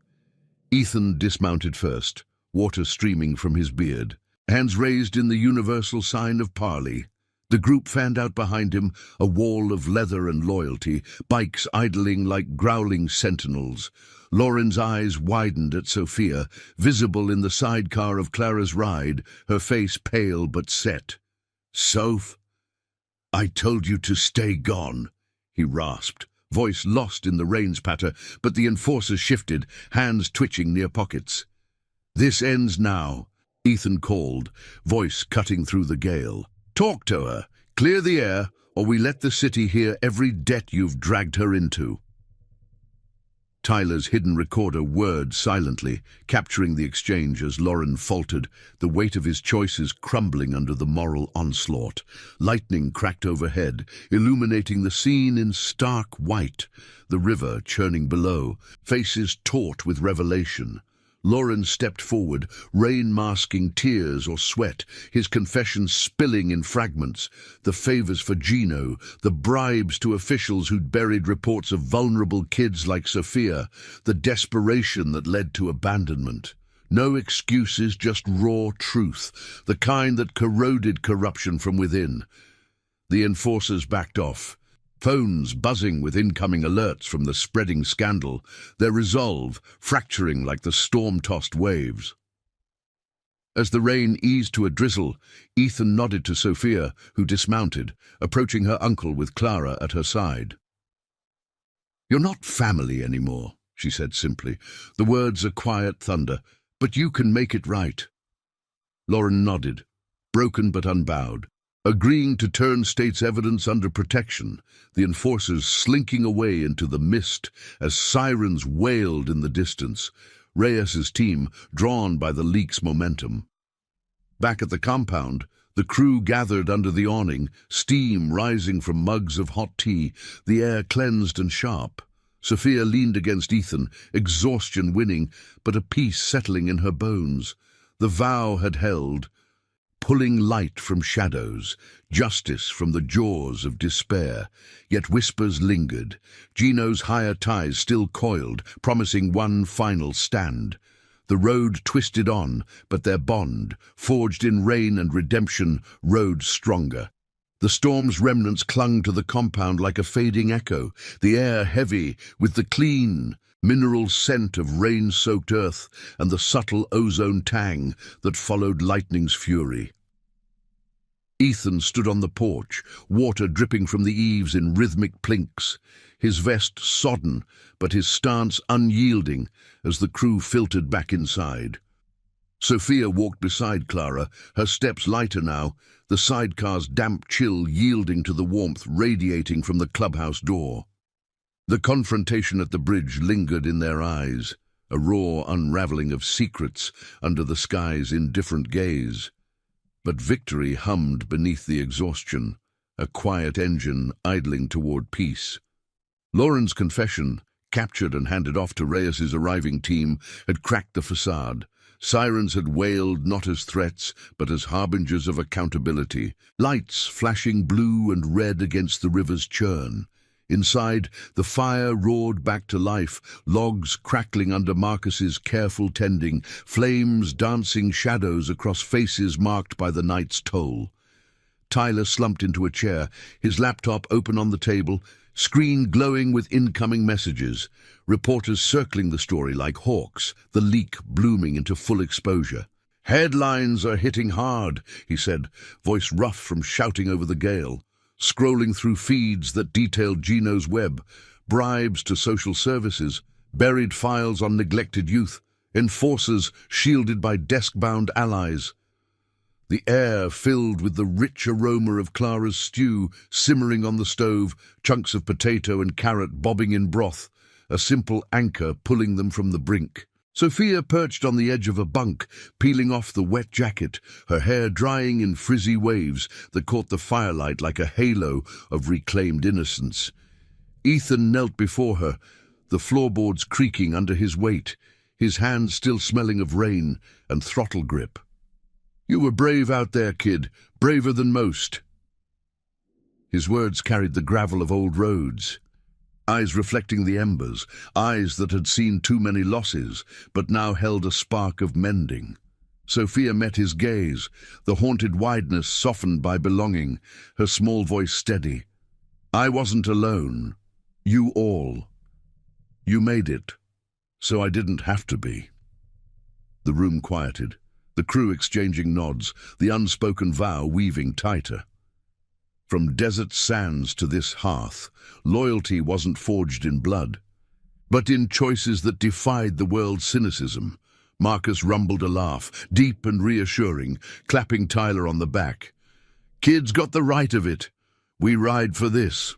Ethan dismounted first, water streaming from his beard, hands raised in the universal sign of parley. The group fanned out behind him, a wall of leather and loyalty, bikes idling like growling sentinels. Lauren's eyes widened at Sophia, visible in the sidecar of Clara's ride, her face pale but set. "Soph, I told you to stay gone," he rasped, voice lost in the rain's patter, but the enforcers shifted, hands twitching near pockets. "This ends now," Ethan called, voice cutting through the gale. "Talk to her, clear the air, or we let the city hear every debt you've dragged her into." Tyler's hidden recorder whirred silently, capturing the exchange as Lauren faltered, the weight of his choices crumbling under the moral onslaught. Lightning cracked overhead, illuminating the scene in stark white, the river churning below, faces taut with revelation. Lauren stepped forward, rain masking tears or sweat, his confession spilling in fragments. The favors for Gino, the bribes to officials who'd buried reports of vulnerable kids like Sophia, the desperation that led to abandonment. No excuses, just raw truth, the kind that corroded corruption from within. The enforcers backed off, phones buzzing with incoming alerts from the spreading scandal, their resolve fracturing like the storm-tossed waves. As the rain eased to a drizzle, Ethan nodded to Sophia, who dismounted, approaching her uncle with Clara at her side. "You're not family anymore," she said simply, the words a quiet thunder, "but you can make it right." Lauren nodded, broken but unbowed, agreeing to turn state's evidence under protection, the enforcers slinking away into the mist as sirens wailed in the distance, Reyes's team drawn by the leak's momentum. Back at the compound, the crew gathered under the awning, steam rising from mugs of hot tea, the air cleansed and sharp. Sophia leaned against Ethan, exhaustion winning, but a peace settling in her bones. The vow had held, pulling light from shadows, justice from the jaws of despair. Yet whispers lingered. Gino's higher ties still coiled, promising one final stand. The road twisted on, but their bond, forged in rain and redemption, rode stronger. The storm's remnants clung to the compound like a fading echo, the air heavy with the clean, mineral scent of rain-soaked earth and the subtle ozone tang that followed lightning's fury. Ethan stood on the porch, water dripping from the eaves in rhythmic plinks, his vest sodden, but his stance unyielding as the crew filtered back inside. Sophia walked beside Clara, her steps lighter now, the sidecar's damp chill yielding to the warmth radiating from the clubhouse door. The confrontation at the bridge lingered in their eyes, a raw unraveling of secrets under the sky's indifferent gaze. But victory hummed beneath the exhaustion, a quiet engine idling toward peace. Lauren's confession, captured and handed off to Reyes's arriving team, had cracked the facade. Sirens had wailed not as threats, but as harbingers of accountability, lights flashing blue and red against the river's churn. Inside, the fire roared back to life, logs crackling under Marcus's careful tending, flames dancing shadows across faces marked by the night's toll. Tyler slumped into a chair, his laptop open on the table, screen glowing with incoming messages, reporters circling the story like hawks, the leak blooming into full exposure. "Headlines are hitting hard," he said, voice rough from shouting over the gale. Scrolling through feeds that detailed Gino's web, bribes to social services, buried files on neglected youth, enforcers shielded by desk-bound allies. The air filled with the rich aroma of Clara's stew simmering on the stove, chunks of potato and carrot bobbing in broth, a simple anchor pulling them from the brink. Sophia perched on the edge of a bunk, peeling off the wet jacket, her hair drying in frizzy waves that caught the firelight like a halo of reclaimed innocence. Ethan knelt before her, the floorboards creaking under his weight, his hands still smelling of rain and throttle grip. "You were brave out there, kid, braver than most." His words carried the gravel of old roads. Eyes reflecting the embers, eyes that had seen too many losses, but now held a spark of mending. Sophia met his gaze, the haunted wideness softened by belonging, her small voice steady. "I wasn't alone. You all. You made it, so I didn't have to be." The room quieted, the crew exchanging nods, the unspoken vow weaving tighter. From desert sands to this hearth, loyalty wasn't forged in blood, but in choices that defied the world's cynicism. Marcus rumbled a laugh, deep and reassuring, clapping Tyler on the back. "Kid's got the right of it. We ride for this."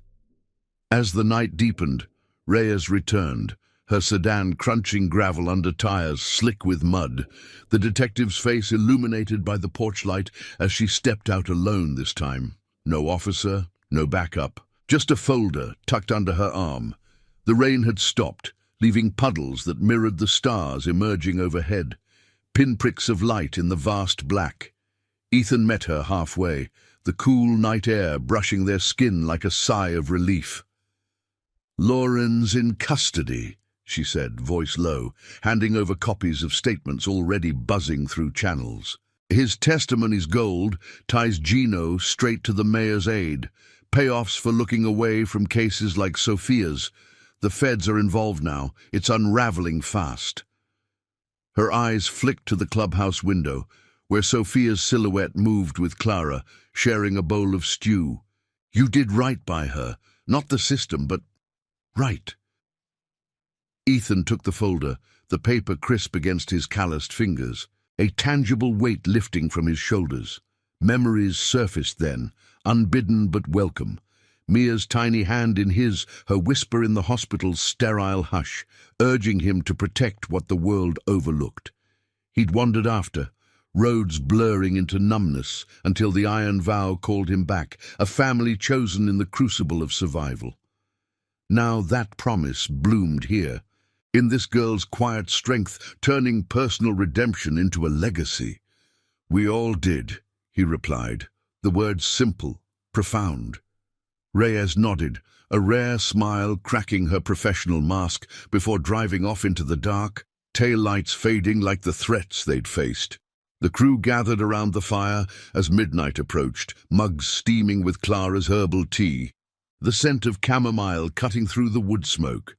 As the night deepened, Reyes returned, her sedan crunching gravel under tires slick with mud, the detective's face illuminated by the porch light as she stepped out alone this time. No officer, no backup, just a folder tucked under her arm. The rain had stopped, leaving puddles that mirrored the stars emerging overhead, pinpricks of light in the vast black. Ethan met her halfway, the cool night air brushing their skin like a sigh of relief. "Lauren's in custody," she said, voice low, handing over copies of statements already buzzing through channels. His testimony's gold ties Gino straight to the mayor's aid, payoffs for looking away from cases like Sophia's. The feds are involved now. It's unraveling fast. Her eyes flicked to the clubhouse window, where Sophia's silhouette moved with Clara, sharing a bowl of stew. You did right by her, not the system, but right. Ethan took the folder, the paper crisp against his calloused fingers, a tangible weight lifting from his shoulders. Memories surfaced then, unbidden but welcome. Mia's tiny hand in his, her whisper in the hospital's sterile hush, urging him to protect what the world overlooked. He'd wandered after, roads blurring into numbness until the iron vow called him back, a family chosen in the crucible of survival. Now that promise bloomed here, in this girl's quiet strength, turning personal redemption into a legacy. "We all did," he replied, the words simple, profound. Reyes nodded, a rare smile cracking her professional mask before driving off into the dark, taillights fading like the threats they'd faced. The crew gathered around the fire as midnight approached, mugs steaming with Clara's herbal tea, the scent of chamomile cutting through the wood smoke.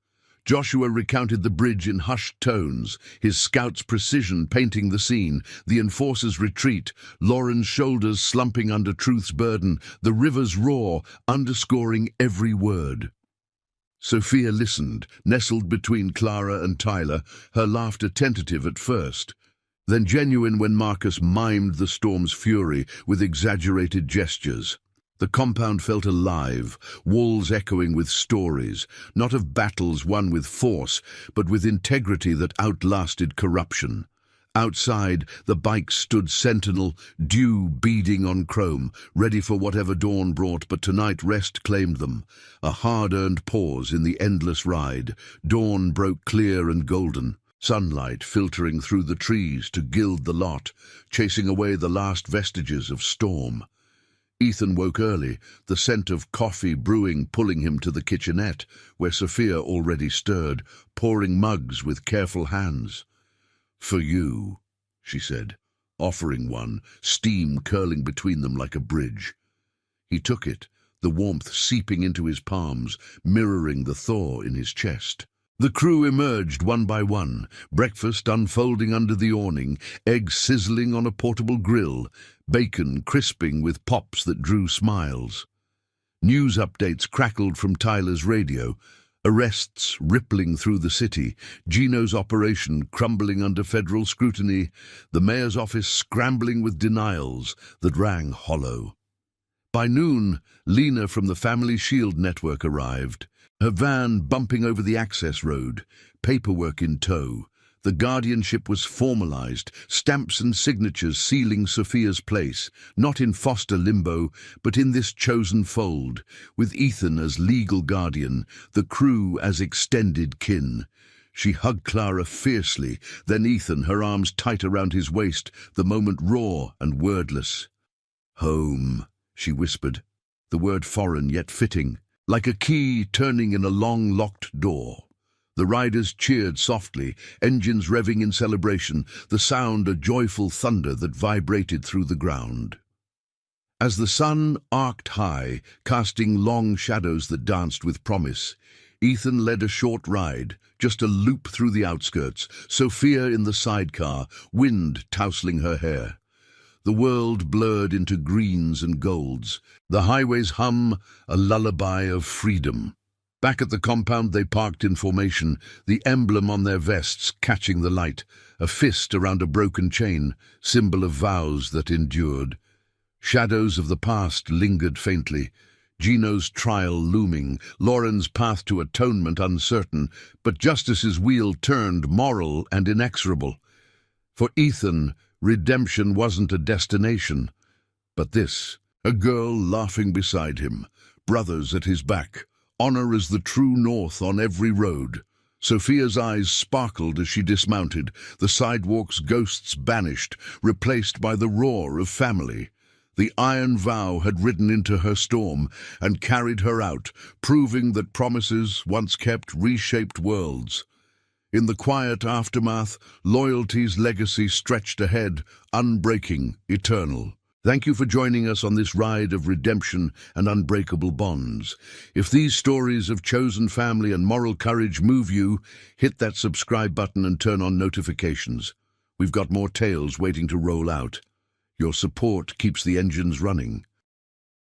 Joshua recounted the bridge in hushed tones, his scout's precision painting the scene, the enforcer's retreat, Lauren's shoulders slumping under truth's burden, the river's roar underscoring every word. Sophia listened, nestled between Clara and Tyler, her laughter tentative at first, then genuine when Marcus mimed the storm's fury with exaggerated gestures. The compound felt alive, walls echoing with stories, not of battles won with force, but with integrity that outlasted corruption. Outside, the bikes stood sentinel, dew beading on chrome, ready for whatever dawn brought, but tonight rest claimed them. A hard-earned pause in the endless ride. Dawn broke clear and golden, sunlight filtering through the trees to gild the lot, chasing away the last vestiges of storm. Ethan woke early, the scent of coffee brewing pulling him to the kitchenette, where Sophia already stirred, pouring mugs with careful hands. "For you," she said, offering one, steam curling between them like a bridge. He took it, the warmth seeping into his palms, mirroring the thaw in his chest. The crew emerged one by one, breakfast unfolding under the awning, eggs sizzling on a portable grill, bacon crisping with pops that drew smiles. News updates crackled from Tyler's radio, arrests rippling through the city, Gino's operation crumbling under federal scrutiny, the mayor's office scrambling with denials that rang hollow. By noon, Lena from the Family Shield Network arrived, her van bumping over the access road, paperwork in tow. The guardianship was formalized, stamps and signatures sealing Sophia's place, not in foster limbo, but in this chosen fold, with Ethan as legal guardian, the crew as extended kin. She hugged Clara fiercely, then Ethan, her arms tight around his waist, the moment raw and wordless. "Home," she whispered, the word foreign yet fitting, like a key turning in a long locked door. The riders cheered softly, engines revving in celebration, the sound a joyful thunder that vibrated through the ground. As the sun arced high, casting long shadows that danced with promise, Ethan led a short ride, just a loop through the outskirts, Sophia in the sidecar, wind tousling her hair. The world blurred into greens and golds, the highway's hum a lullaby of freedom. Back at the compound they parked in formation, the emblem on their vests catching the light, a fist around a broken chain, symbol of vows that endured. Shadows of the past lingered faintly, Gino's trial looming, Lauren's path to atonement uncertain, but justice's wheel turned moral and inexorable. For Ethan, redemption wasn't a destination, but this, a girl laughing beside him, brothers at his back, honor as the true north on every road. Sophia's eyes sparkled as she dismounted, the sidewalk's ghosts banished, replaced by the roar of family. The iron vow had ridden into her storm and carried her out, proving that promises, once kept, reshaped worlds. In the quiet aftermath, loyalty's legacy stretched ahead, unbreaking, eternal. Thank you for joining us on this ride of redemption and unbreakable bonds. If these stories of chosen family and moral courage move you, hit that subscribe button and turn on notifications. We've got more tales waiting to roll out. Your support keeps the engines running.